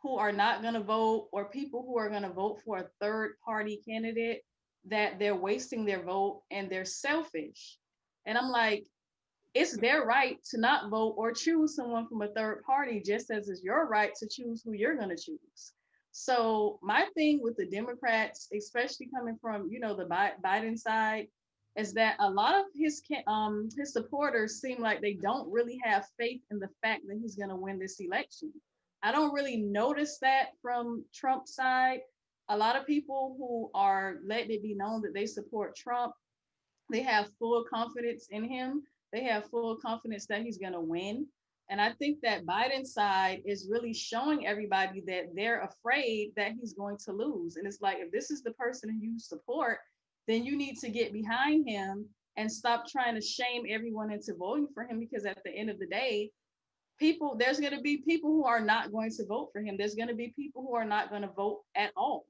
who are not going to vote, or people who are going to vote for a third party candidate, that they're wasting their vote and they're selfish. And I'm like, it's their right to not vote or choose someone from a third party, just as it's your right to choose who you're going to choose. So my thing with the Democrats, especially coming from, the Biden side, is that a lot of his supporters seem like they don't really have faith in the fact that he's going to win this election. I don't really notice that from Trump's side. A lot of people who are letting it be known that they support Trump, they have full confidence in him. They have full confidence that he's going to win. And I think that Biden's side is really showing everybody that they're afraid that he's going to lose. And it's like, if this is the person you support, then you need to get behind him and stop trying to shame everyone into voting for him, because at the end of the day, there's going to be people who are not going to vote for him. There's going to be people who are not going to vote at all.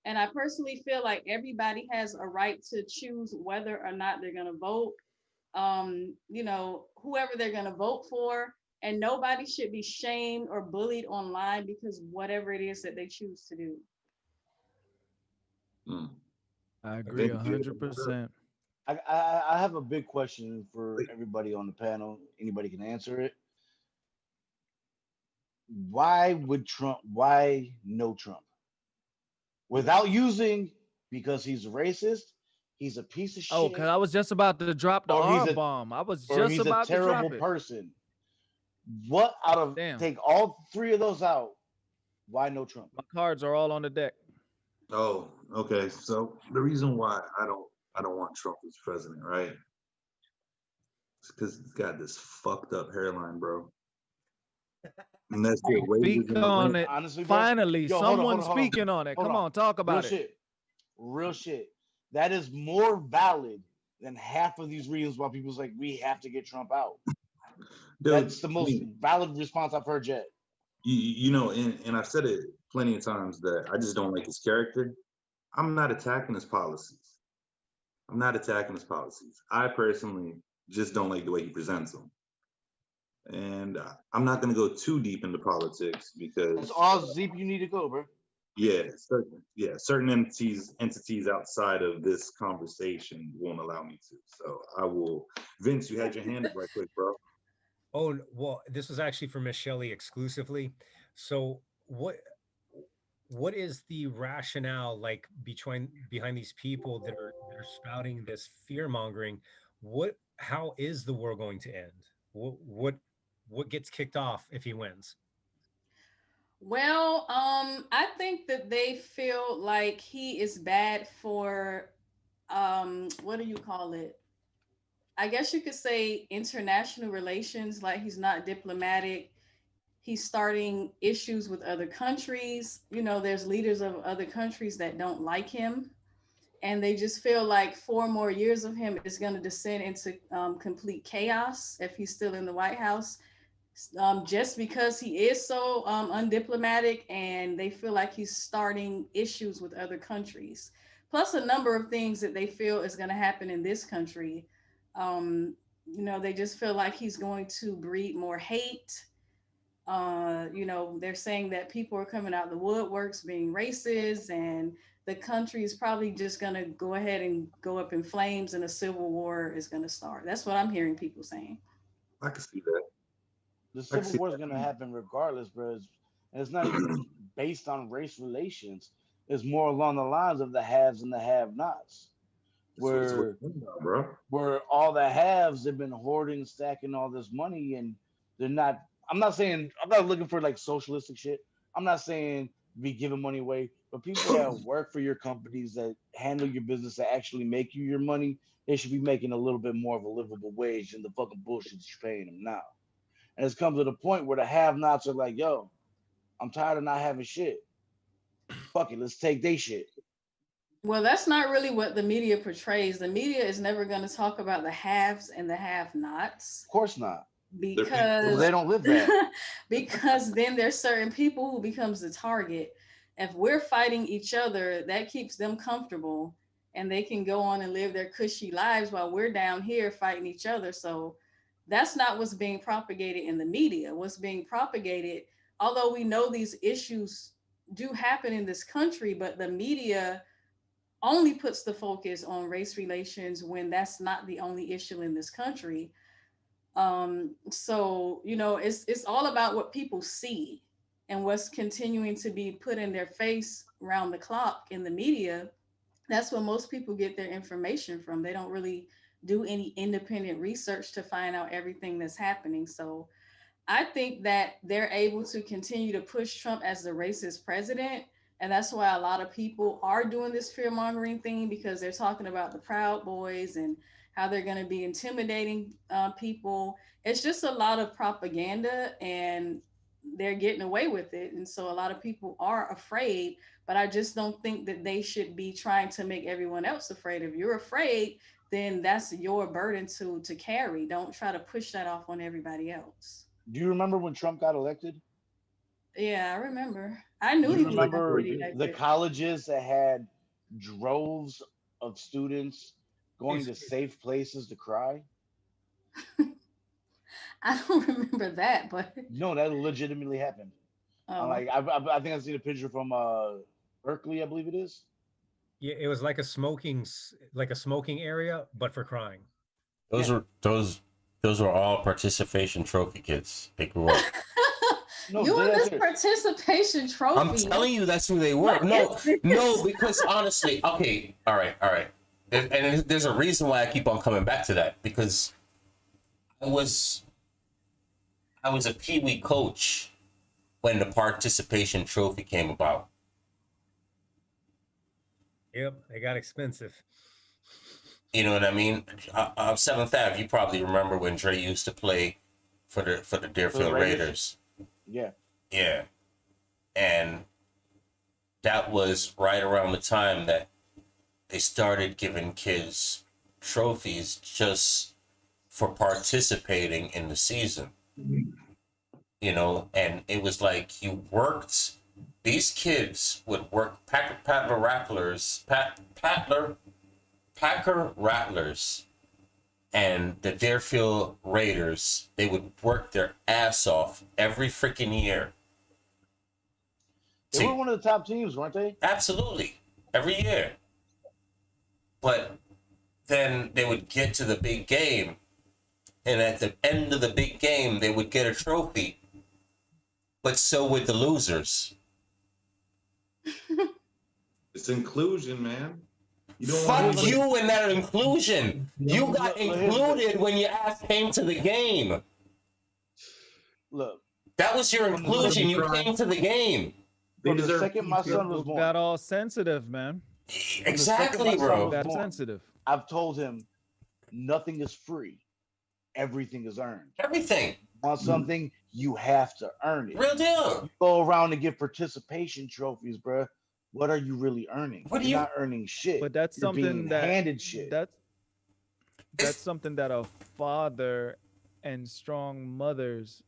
And I personally feel like everybody has a right to choose whether or not they're going to vote, whoever they're going to vote for. And nobody should be shamed or bullied online because whatever it is that they choose to do. I agree 100%. I have a big question for everybody on the panel. Anybody can answer it. Why no Trump? Without using, because he's racist, he's a piece of shit. Oh, because I was just about to drop the Or he's R a- bomb. I was or just he's about a terrible to drop it. person. What out of Damn. take all three of those out? Why no Trump? My cards are all on the deck. Oh, okay. So the reason why I don't want Trump as president, right? It's because he's got this fucked up hairline, bro. And that's it. Speak on it. Honestly, bro, Finally, yo, hold on, someone hold on, hold on. speaking on it. Hold Come on. on, talk about Real it. shit. Real shit. That is more valid than half of these reasons why people's like, we have to get Trump out. Dude, That's the I most mean, valid response I've heard yet. you know, and I've said it plenty of times that I just don't like his character. I'm not attacking his policies. I'm not attacking his policies. I personally just don't like the way he presents them. And I'm not going to go too deep into politics because That's all deep you need to go, bro. certain entities outside of this conversation won't allow me to. So I will. Vince, you had your hand up right quick, bro. Oh, well, this was actually for Miss Shelley exclusively. So what is the rationale like behind these people that are spouting this fear mongering? How is the war going to end? What gets kicked off if he wins? Well, I think that they feel like he is bad for, what do you call it? I guess you could say international relations, like he's not diplomatic. He's starting issues with other countries. You know, there's leaders of other countries that don't like him. And they just feel like 4 more years of him is going to descend into complete chaos if he's still in the White House. Just because he is so undiplomatic, and they feel like he's starting issues with other countries. Plus a number of things that they feel is going to happen in this country. You know, they just feel like he's going to breed more hate. You know, they're saying that people are coming out the woodworks being racist, and the country is probably just going to go ahead and go up in flames, and a civil war is going to start. That's what I'm hearing people saying. I can see that. The Civil War is going to happen regardless, bro. And it's not even based on race relations. It's more along the lines of the haves and the have-nots. Where all the haves have been hoarding, stacking all this money, and they're not. I'm not looking for like socialistic shit. I'm not saying be giving money away, but people that work for your companies, that handle your business, that actually make you your money, they should be making a little bit more of a livable wage than the fucking bullshit you're paying them now. And it's come to the point where the have-nots are like, yo, I'm tired of not having shit. Fuck it, let's take they shit. Well, that's not really what the media portrays. The media is never going to talk about the haves and the have-nots. Of course not. Because they don't live that. Because then there's certain people who becomes the target. If we're fighting each other, that keeps them comfortable, and they can go on and live their cushy lives while we're down here fighting each other. So that's not what's being propagated in the media. What's being propagated, although we know these issues do happen in this country, but the media only puts the focus on race relations when that's not the only issue in this country. So, you know, it's all about what people see and what's continuing to be put in their face around the clock in the media. That's where most people get their information from. They don't really do any independent research to find out everything that's happening. So I think that they're able to continue to push Trump as the racist president. And that's why a lot of people are doing this fear mongering thing, because they're talking about the Proud Boys and how they're going to be intimidating people. It's just a lot of propaganda, and they're getting away with it. And so a lot of people are afraid, but I just don't think that they should be trying to make everyone else afraid. If you're afraid, then that's your burden to carry. Don't try to push that off on everybody else. Do you remember when Trump got elected? Yeah, I remember. I knew he was remember the colleges that had droves of students going to safe places to cry? I don't remember that, but no, that legitimately happened. Like I think I've seen a picture from Berkeley, I believe it is. Yeah, it was like a smoking area, but for crying. Those were all participation trophy kids. They grew up. No, you were this participation trophy. I'm telling you, that's who they were. No, because honestly, okay, all right. And there's a reason why I keep on coming back to that, because I was a Pee Wee coach when the participation trophy came about. Yep, they got expensive. You know what I mean? 7th Ave, you probably remember when Dre used to play for the Deerfield Raiders. Yeah. Yeah. And that was right around the time that they started giving kids trophies just for participating in the season. You know, and it was like you worked, these kids would work Packer Rattlers and the Deerfield Raiders, they would work their ass off every freaking year. They were one of the top teams, weren't they? Absolutely. Every year. But then they would get to the big game, and at the end of the big game, they would get a trophy. But so would the losers. It's inclusion, man. You don't Fuck want you and that inclusion. You got included when your ass came to the game. Look. That was your inclusion. You came to the game. From the second my son was People born. got all sensitive, man. Exactly, bro. Got sensitive. I've told him nothing is free. Everything is earned. Everything. Want something, you have to earn it. Real deal. You go around and get participation trophies, bruh. What are you really earning? What are You're you- not earning shit. But that's You're being something that handed shit. that's something that a father and strong mothers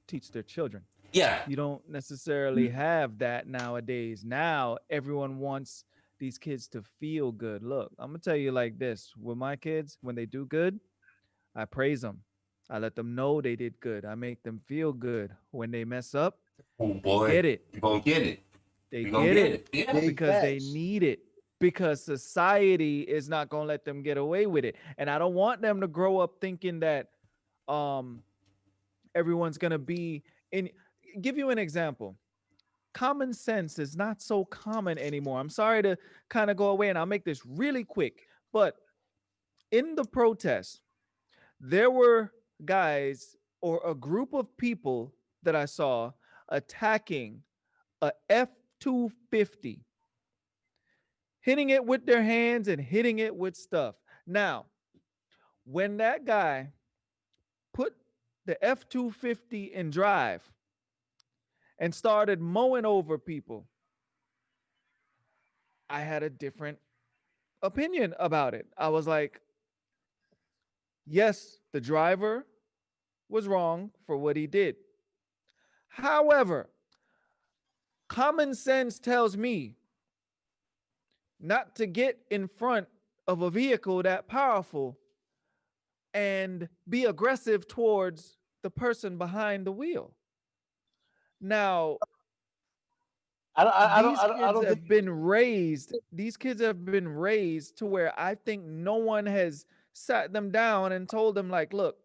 teach their children. Yeah. You don't necessarily have that nowadays. Now everyone wants these kids to feel good. Look, I'm gonna tell you like this: with my kids, when they do good, I praise them. I let them know they did good. I make them feel good. When they mess up, Oh boy. get it. You're gonna get it. They You're gonna get it. Yeah. Big Because they facts. need it, because society is not going to let them get away with it, and I don't want them to grow up thinking that everyone's going to be in. Give you an example. Common sense is not so common anymore. I'm sorry to kind of go away, and I'll make this really quick, but in the protests there were guys or a group of people that I saw attacking a F-250, hitting it with their hands and hitting it with stuff. Now, when that guy put the F-250 in drive and started mowing over people, I had a different opinion about it. I was like, yes, the driver was wrong for what he did. However, common sense tells me not to get in front of a vehicle that powerful and be aggressive towards the person behind the wheel. Now, I these don't kids have think been raised. These kids have been raised to where I think no one has sat them down and told them, like, look,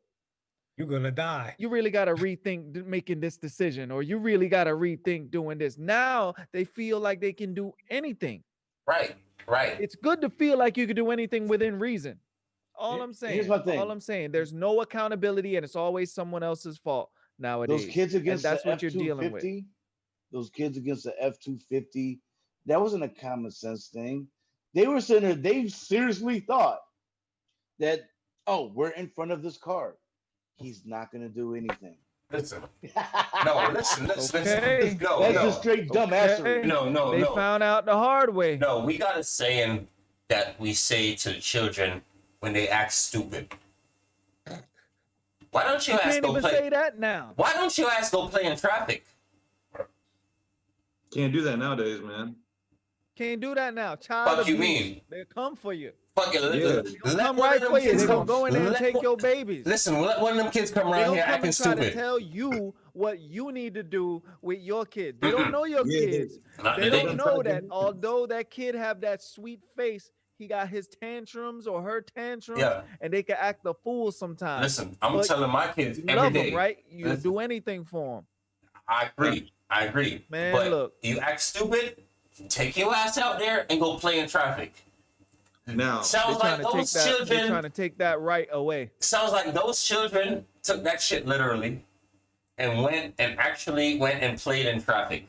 You're gonna die. you really got to rethink making this decision, or you really got to rethink doing this. Now they feel like they can do anything. Right. Right. It's good to feel like you can do anything within reason. All I'm saying, here's my thing. all I'm saying, there's no accountability, and it's always someone else's fault nowadays. those kids And against that's the what you're dealing with. F-250, those kids against the F-250, that wasn't a common sense thing. They were sitting there, they seriously thought that, oh, we're in front of this car. He's not going to do anything. Listen. No, listen. Okay. No, That's no. just straight dumbassery. Okay. No, They no. found out the hard way. No, we got a saying that we say to the children when they act stupid. Why don't you You ask can't go even play? say that now. Why don't you ask go play in traffic? Can't do that nowadays, man. Can't do that now. Child Fuck you abuse. mean? They come for you. Fucking Yeah. let Come one right of them for you. kids They're gonna come. go in there and let take one- your babies. Listen, let one of them kids come They around don't here come acting and try to stupid. tell you what you need to do with your kids. They don't know your Yeah, kids. Not They today. don't know that although that kid have that sweet face, he got his tantrums or her tantrums, Yeah. and they can act the fool sometimes. Listen, I'm But telling my kids You every love day. them, right? You Listen. do anything for them. I agree. Man, but look. you act stupid, take your ass out there and go play in traffic. Now, They're Sounds trying like to take those that. They're trying children. to take that right away. Sounds like those children took that shit literally. and went and played in traffic.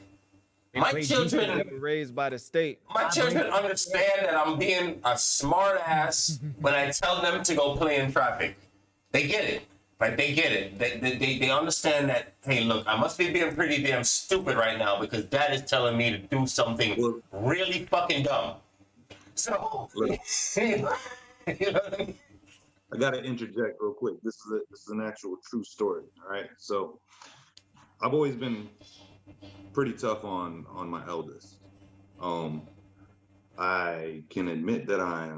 They My played children, They were raised by the state. my children understand that I'm being a smart ass when I tell them to go play in traffic. They get it. Like, they get it. They understand that, hey, look, I must be being pretty damn stupid right now because dad is telling me to do something really fucking dumb. So, you know what I mean? I gotta interject real quick. This is an actual true story. All right. So I've always been pretty tough on my eldest. I can admit that I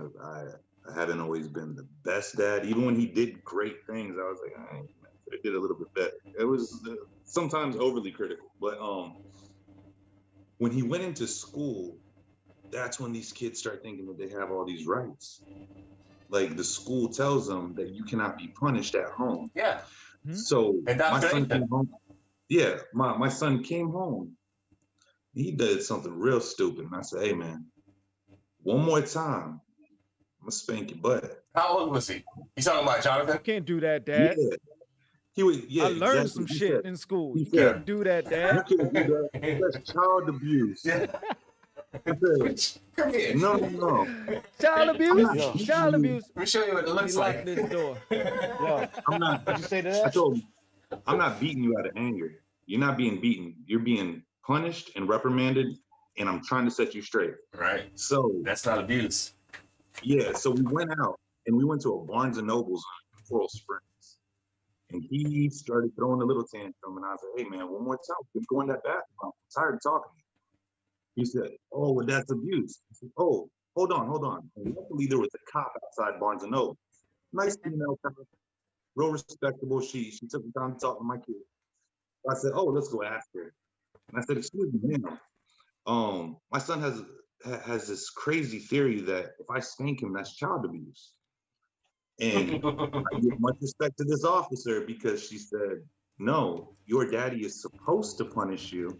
haven't always been the best dad. Even when he did great things, I was like, I did a little bit better. It was sometimes overly critical. But when he went into school, that's when these kids start thinking that they have all these rights. Like, the school tells them that you cannot be punished at home. Yeah. So my son Indoctrination. came home. Yeah, my son came home. He did something real stupid, and I said, "Hey, man, one more time, I'm gonna spank your butt." How old was he? You talking about You Jonathan? can't do that, Dad. Yeah, he was. Yeah, I learned exactly. some He shit said, in school. he You said- can't do that, "You Dad. can't do that. That's child abuse." Yeah. I said, Come here. no. Child abuse. Yeah. Child abuse. Let me show you what it He looks locked like. this door. Yo, I'm not. what'd you say to I that? told him, I'm not beating you out of anger. You're not being beaten. You're being punished and reprimanded, and I'm trying to set you straight. Right. So That's not abuse. yeah, so we went out and we went to a Barnes and Nobles in Coral Springs, and he started throwing a little tantrum, and I was like, "Hey man, one more time, keep going that bathroom. I'm tired of talking." He said, "Oh, well, that's abuse." I said, "Oh, hold on." And luckily, there was a cop outside Barnes and Noble. Nice female cop, real respectable. She took the time to talk to my kid. I said, "Oh, let's go ask her." And I said, "Excuse me, ma'am. My son has this crazy theory that if I spank him, that's child abuse." And I give much respect to this officer because she said, "No, your daddy is supposed to punish you.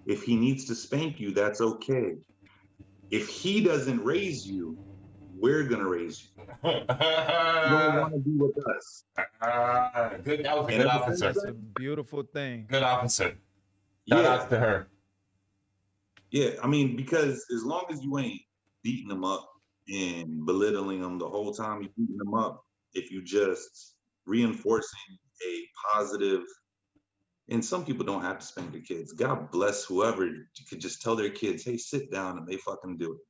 If he needs to spank you, that's okay. If he doesn't raise you, we're gonna raise you. You don't want to be with us." Good. That was a And good ever officer. since That's a beautiful thing. Good officer. Shout Yeah, out to her. yeah. I mean, because as long as you ain't beating them up and belittling them the whole time you're beating them up, if you just reinforcing a positive, and some people don't have to spank their kids. God bless whoever could just tell their kids, "Hey, sit down," and they fucking do it.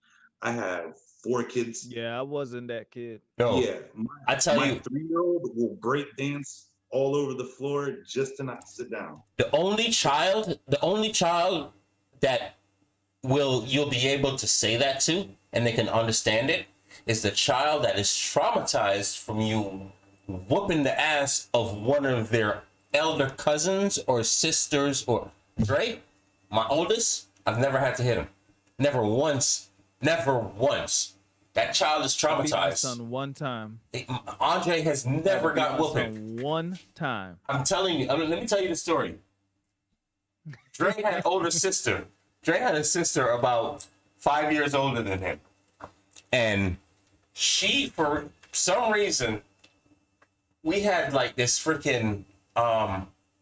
I have 4 kids. Yeah, I wasn't that kid. No, Yeah, I tell my you, 3-year-old will break dance all over the floor just to not sit down. the only child that you'll be able to say that to and they can understand it is the child that is traumatized from you whooping the ass of one of their elder cousins or sisters or right? My oldest, I've never had to hit him. Never once. That child is I beat my traumatized. son one time. Andre has never got My whooping. son one time. I'm telling you, let me tell you the story. Dre had an older sister. Dre had a sister about 5 years older than him. And she, for some reason, we had like this freaking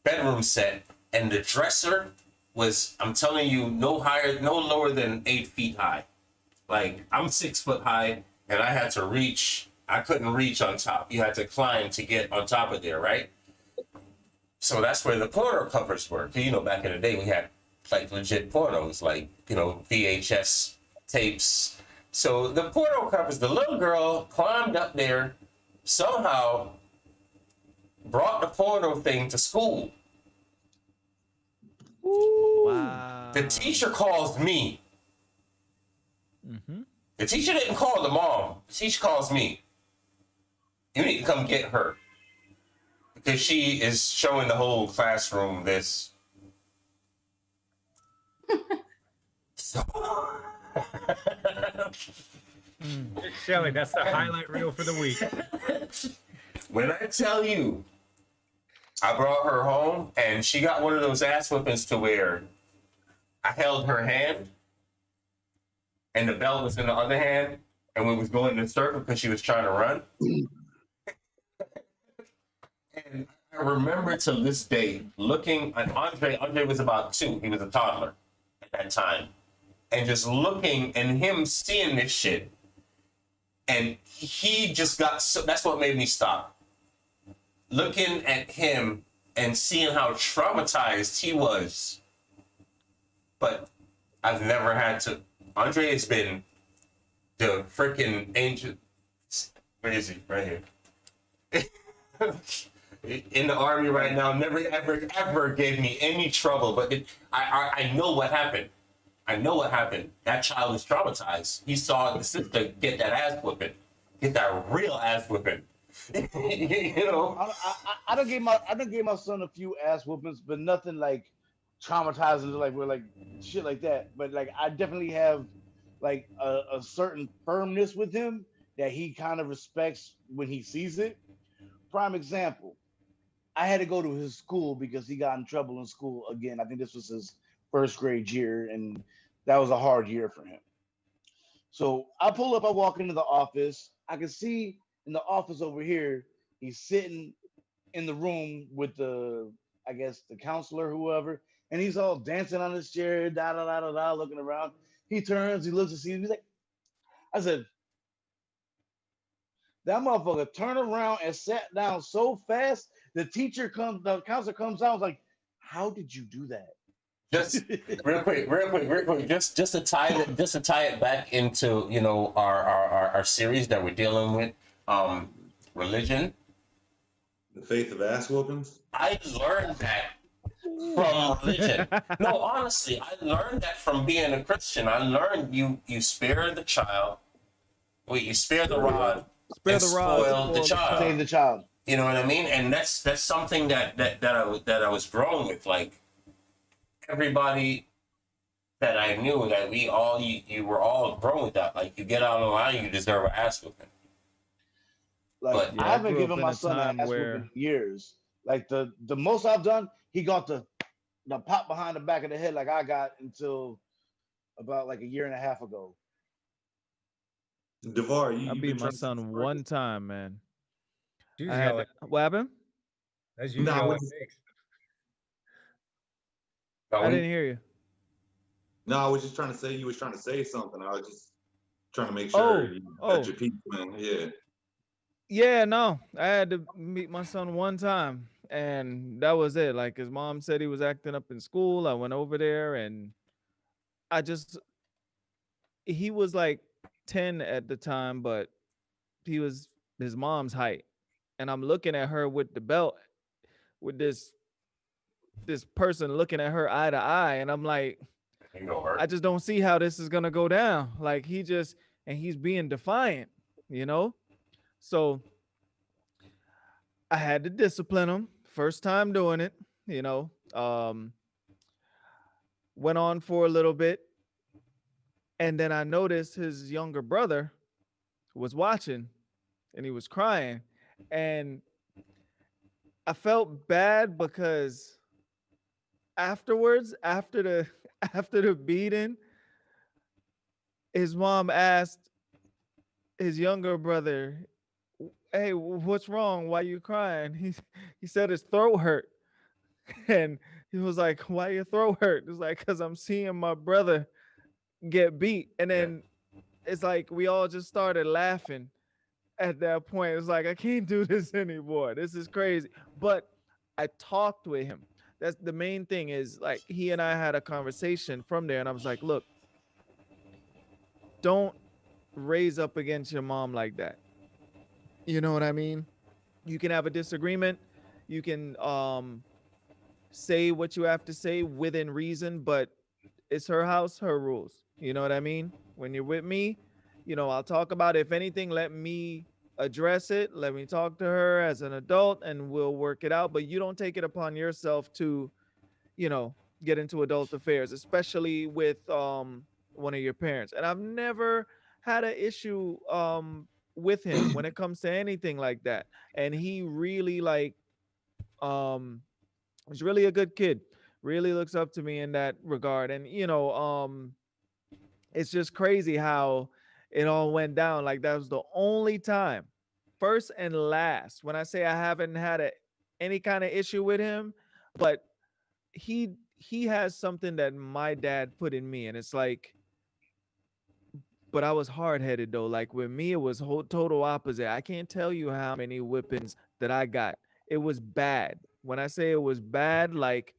bedroom set, and the dresser was, I'm telling you, no lower than 8 feet high. Like, I'm 6 foot high, and I couldn't reach on top. You had to climb to get on top of there, right? So that's where the porno covers were. You know, back in the day, we had like legit pornos, like, you know, VHS tapes. So the porno covers, the little girl climbed up there, somehow brought the porno thing to school. Wow. The teacher calls me. Mm-hmm. The teacher didn't call the mom. The teacher calls me. You need to come get her. Because she is showing the whole classroom this. So... Shelly, that's the highlight reel for the week. When I tell you, I brought her home and she got one of those ass whippings to where I held her hand and the belt was in the other hand and we was going in a circle because she was trying to run. And I remember to this day looking at Andre. Andre was about 2. He was a toddler at that time. And just looking and him seeing this shit. And he just got so, that's what made me stop. Looking at him and seeing how traumatized he was. But I've never had to. Andre has been the freaking angel. Where is he? Right here. In the army right now, never ever gave me any trouble. But I know what happened. I know what happened. That child was traumatized. He saw the sister get that ass whipping, get that real ass whipping. You know. I don't gave my son a few ass whoopings, but nothing like traumatizing, like we're like shit like that. But like I definitely have like a certain firmness with him that he kind of respects when he sees it. Prime example, I had to go to his school because he got in trouble in school again. I think this was his first grade year, and that was a hard year for him. So I pull up, I walk into the office. I can see in the office over here, he's sitting in the room with I guess, the counselor, whoever, and he's all dancing on his chair, da da da da da, looking around. He turns, he looks to see him. He's like, I said, that motherfucker turned around and sat down so fast. The counselor comes out. I was like, how did you do that? Just real quick, just to tie it back into, you know, our series that we're dealing with, religion. The faith of ass whoopings. I learned that from religion. No, honestly, I learned that from being a Christian. I learned you spare the child, you spare the rod, Spare the rod, spoil the child. Save the child. You know what I mean? And that's something that I was growing with. Like everybody that I knew, that we all you were all growing with that. Like you get out of line, you deserve an ass whooping. Like But, I haven't given my son an ass whooping in years. Like the most I've done, he got the pop behind the back of the head like I got until about like a year and a half ago. DeVar, I beat my son one time, man. Usually I had all it- what happened? That's usually No, all it it's- takes. I didn't hear you. No, I was just trying to say you was trying to say something. I was just trying to make sure you got your peace, man. Yeah. Yeah, no, I had to meet my son one time, and that was it. Like his mom said he was acting up in school. I went over there, and I just he was like 10 at the time, but he was his mom's height, and I'm looking at her with the belt, with this person looking at her eye to eye, and I'm like, I just don't see how this is gonna go down. Like he's being defiant, you know. So I had to discipline him. First time doing it, you know. Went on for a little bit, and then I noticed his younger brother was watching, and he was crying, and I felt bad because afterwards, after the beating, his mom asked his younger brother, "Hey, what's wrong? Why you crying?" He said his throat hurt, and he was like, "Why your throat hurt?" It's like, "Cause I'm seeing my brother get beat," and then it's like we all just started laughing at that point. It's like I can't do this anymore. This is crazy. But I talked with him. That's the main thing. Is like he and I had a conversation from there, and I was like, "Look, don't raise up against your mom like that." You know what I mean? You can have a disagreement. You can say what you have to say within reason, but it's her house, her rules. You know what I mean? When you're with me, you know, I'll talk about it. If anything, let me address it. Let me talk to her as an adult and we'll work it out. But you don't take it upon yourself to, you know, get into adult affairs, especially with one of your parents. And I've never had an issue with him when it comes to anything like that. And he really like he's really a good kid. Really looks up to me in that regard. And you know, it's just crazy how it all went down. Like that was the only time, first and last. When I say I haven't had any kind of issue with him, but he has something that my dad put in me, and it's like, but I was hard headed though. Like with me, it was total opposite. I can't tell you how many whippings that I got. It was bad. When I say it was bad, like,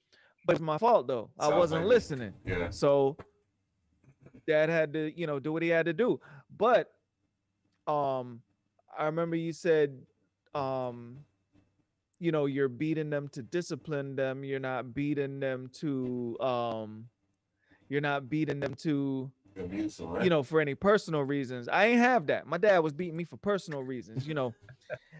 but it's my fault though. I Sounds wasn't like it. listening. Yeah. So dad had to, do what he had to do. But I remember you said, um, you're beating them to discipline them. You're not beating them to Abuse, right? for any personal reasons. I ain't have that. My dad was beating me for personal reasons.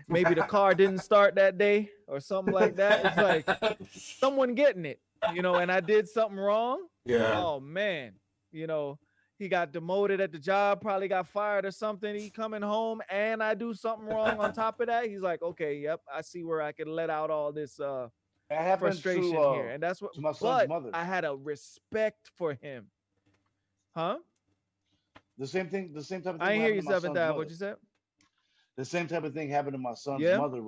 Maybe the car didn't start that day or something like that. It's like someone getting it, and I did something wrong. Yeah. Oh man, he got demoted at the job, probably got fired or something. He coming home and I do something wrong on top of that. He's like, okay, yep, I see where I can let out all this That happened frustration to, here. And that's what, to my son's but mother. I had a respect for him. Huh? The same type of thing. I ain't hear you, happened to my son's Seventh Ave. mother. What you said? The same type of thing happened to my son's Yeah. mother.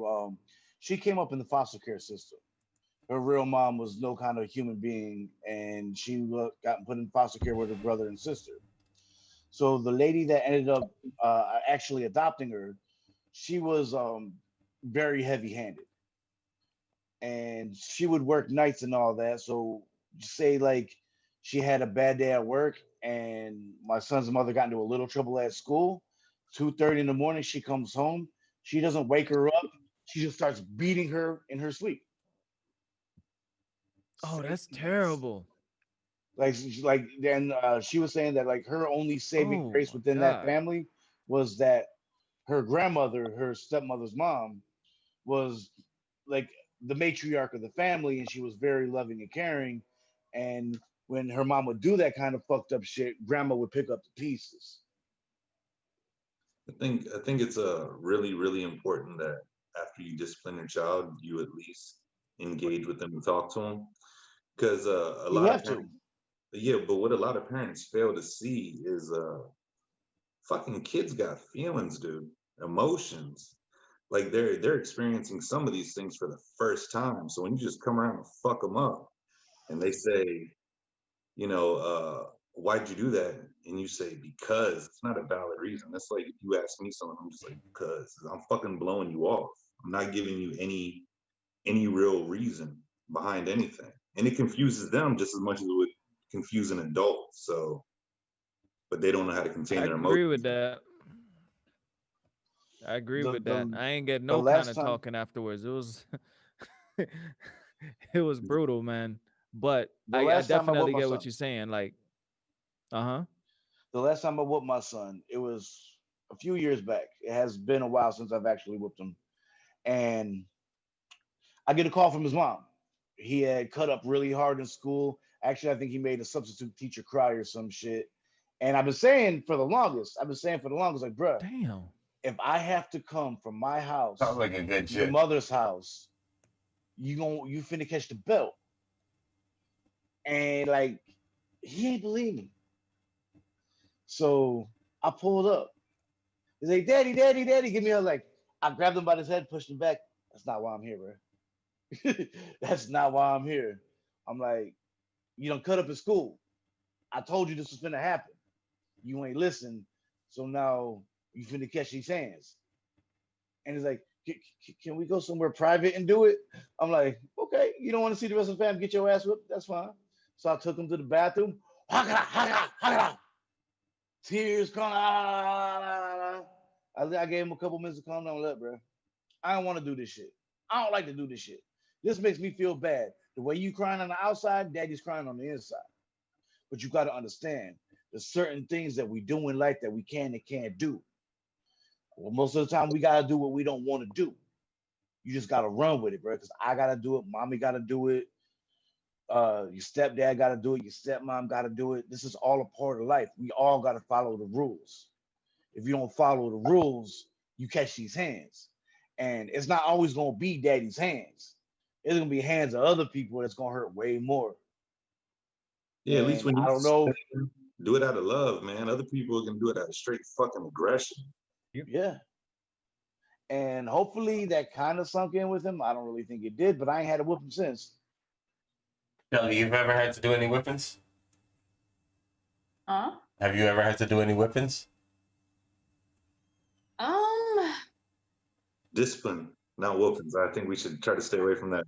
She came up in the foster care system. Her real mom was no kind of human being, and she got put in foster care with her brother and sister. So the lady that ended up actually adopting her, she was very heavy-handed, and she would work nights and all that. So say like she had a bad day at work, and my son's mother got into a little trouble at school. 2:30 in the morning, she comes home. She doesn't wake her up. She just starts beating her in her sleep. Oh, that's terrible. Like then she was saying that like her only saving Oh grace my within that God. family was that her grandmother, her stepmother's mom, was like the matriarch of the family, and she was very loving and caring. And when her mom would do that kind of fucked up shit, grandma would pick up the pieces. I think it's really really important that after you discipline your child, you at least engage with them and talk to them, because a You lot of have to. parents, yeah, but what a lot of parents fail to see is fucking kids got feelings, dude, emotions. Like they're experiencing some of these things for the first time. So when you just come around and fuck them up, and they say, why'd you do that? And you say, because it's not a valid reason. That's like if you ask me something, I'm just like, because I'm fucking blowing you off. I'm not giving you any real reason behind anything. And it confuses them just as much as it would confuse an adult. So, but they don't know how to contain I their agree emotions. with that. I agree The with that. the I ain't get the no kind last of time talking afterwards. It was it was brutal, man. But the I last time I whooped definitely my get what son, you're saying. Like, uh-huh. the last time I whooped my son, it was a few years back. It has been a while since I've actually whooped him. And I get a call from his mom. He had cut up really hard in school. Actually, I think he made a substitute teacher cry or some shit. And I've been saying for the longest, like, bruh, Damn. if I have to come from my Sounds house like a good to your shit. mother's house, you finna catch the belt. And like, he ain't believe me. So I pulled up. He's like, Daddy, Daddy, Daddy, give me a like. I grabbed him by his head, pushed him back. That's not why I'm here, bro. That's not why I'm here. I'm like, you don't cut up in school. I told you this was finna happen. You ain't listen. So now you finna catch these hands. And he's like, can we go somewhere private and do it? I'm like, okay, you don't want to see the rest of the family get your ass whipped? That's fine. So I took him to the bathroom. Tears come out. I gave him a couple minutes to calm down. Look, bro, I don't want to do this shit. I don't like to do this shit. This makes me feel bad. The way you crying on the outside, daddy's crying on the inside. But you got to understand, there's certain things that we do in life that we can and can't do. Well, most of the time, we got to do what we don't want to do. You just got to run with it, bro, because I got to do it. Mommy got to do it. Your stepdad got to do it. Your stepmom got to do it. This is all a part of life. We all got to follow the rules. If you don't follow the rules, you catch these hands. And it's not always going to be daddy's hands. It's going to be hands of other people that's going to hurt way more. Yeah, at least And when I you don't know. do it out of love, man. Other people can do it out of straight fucking aggression. Yeah. and hopefully that kind of sunk in with him. I don't really think it did, but I ain't had to whip him since. Shelly, you've ever had to do any whippings? Huh? Have you ever had to do any whippings? Discipline, not whoopings. I think we should try to stay away from that.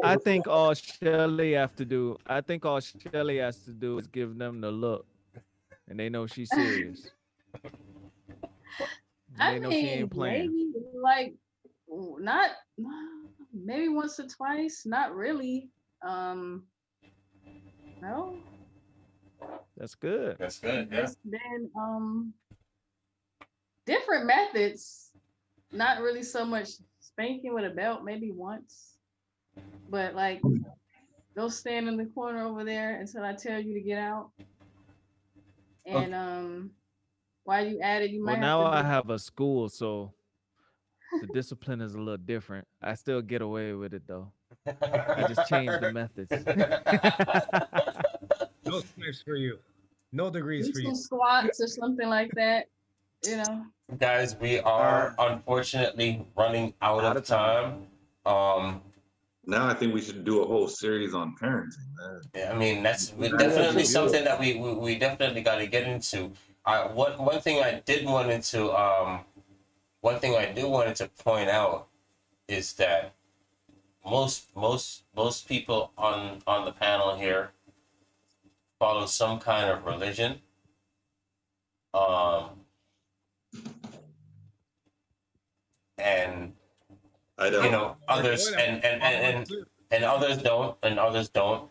I think all Shelly have to do. I think all Shelly has to do is give them the look, and they know she's serious. I They know she mean, ain't playing. maybe like not maybe once or twice, not really. No. That's good. That's good. Yeah. It's been different methods. Not really so much spanking with a belt, maybe once. But like go stand in the corner over there until I tell you to get out. And while you at it, you might Well, now I have to have a school, so the discipline is a little different. I still get away with it though. I just changed the methods. No stripes for you. No degrees do for some you. squats or something like that. You know. Guys, we are unfortunately running out of time. Now I think we should do a whole series on parenting, man. I mean, that's definitely something that we definitely got to get into. One thing I do wanted to point out is that most people on the panel here follow some kind of religion. And I don't. you know, others and others don't,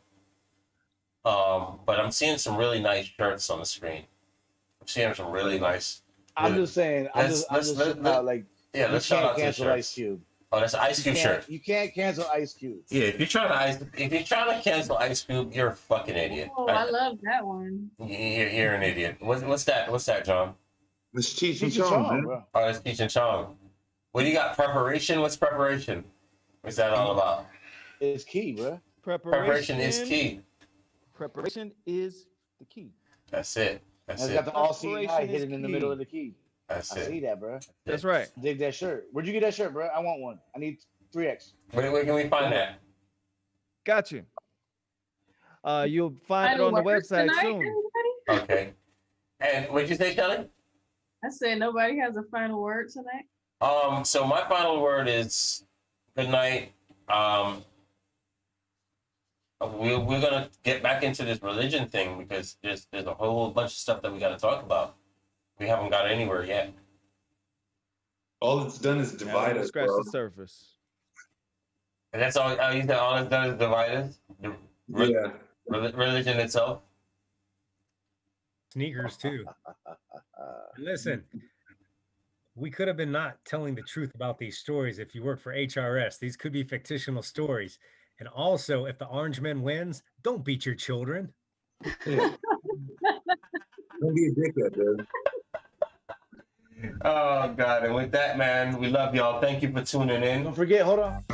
but I'm seeing some really nice shirts on the screen. I'm seeing some really nice. I'm just saying. I'm just like, yeah, you let's shout can't out to the cancel shirts. Ice Cube. Oh, that's an Ice Cube shirt. You can't cancel Ice Cube. Yeah, if you're trying to cancel Ice Cube, you're a fucking idiot. Oh, I love that one. You're an idiot. What's that, John? It's Cheech and Cheech and Chong, Chong, man. bro. Oh, it's Cheech and Chong. What do you got? Preparation? What's preparation? What's that all about? It's key, bro. Preparation is key. Preparation is the key. That's it. And That's it's it. got the all CI Preparation is hidden in the key. middle of the key. That's I see it. that, bro. That's right. Dig that shirt. Where'd you get that shirt, bro? I want one. I need 3X. Where can we find that? Got you. You'll find it Final on the words website tonight, soon. everybody? Okay. And what'd you say, Kelly? I said nobody has a final word tonight. So my final word is good night. We're gonna get back into this religion thing because there's a whole bunch of stuff that we got to talk about. We haven't got anywhere yet. All it's done is Now divide we'll us, scratch bro. the surface. And that's all. You said all it's done is divide us. Yeah. Religion itself. Sneakers too. Listen, we could have been not telling the truth about these stories if you work for HRS. These could be fictional stories. And also, if the Orange Men wins, don't beat your children. Yeah. Don't be a dickhead, dude. Oh God! And with that, man, we love y'all. Thank you for tuning in. Don't forget, hold on.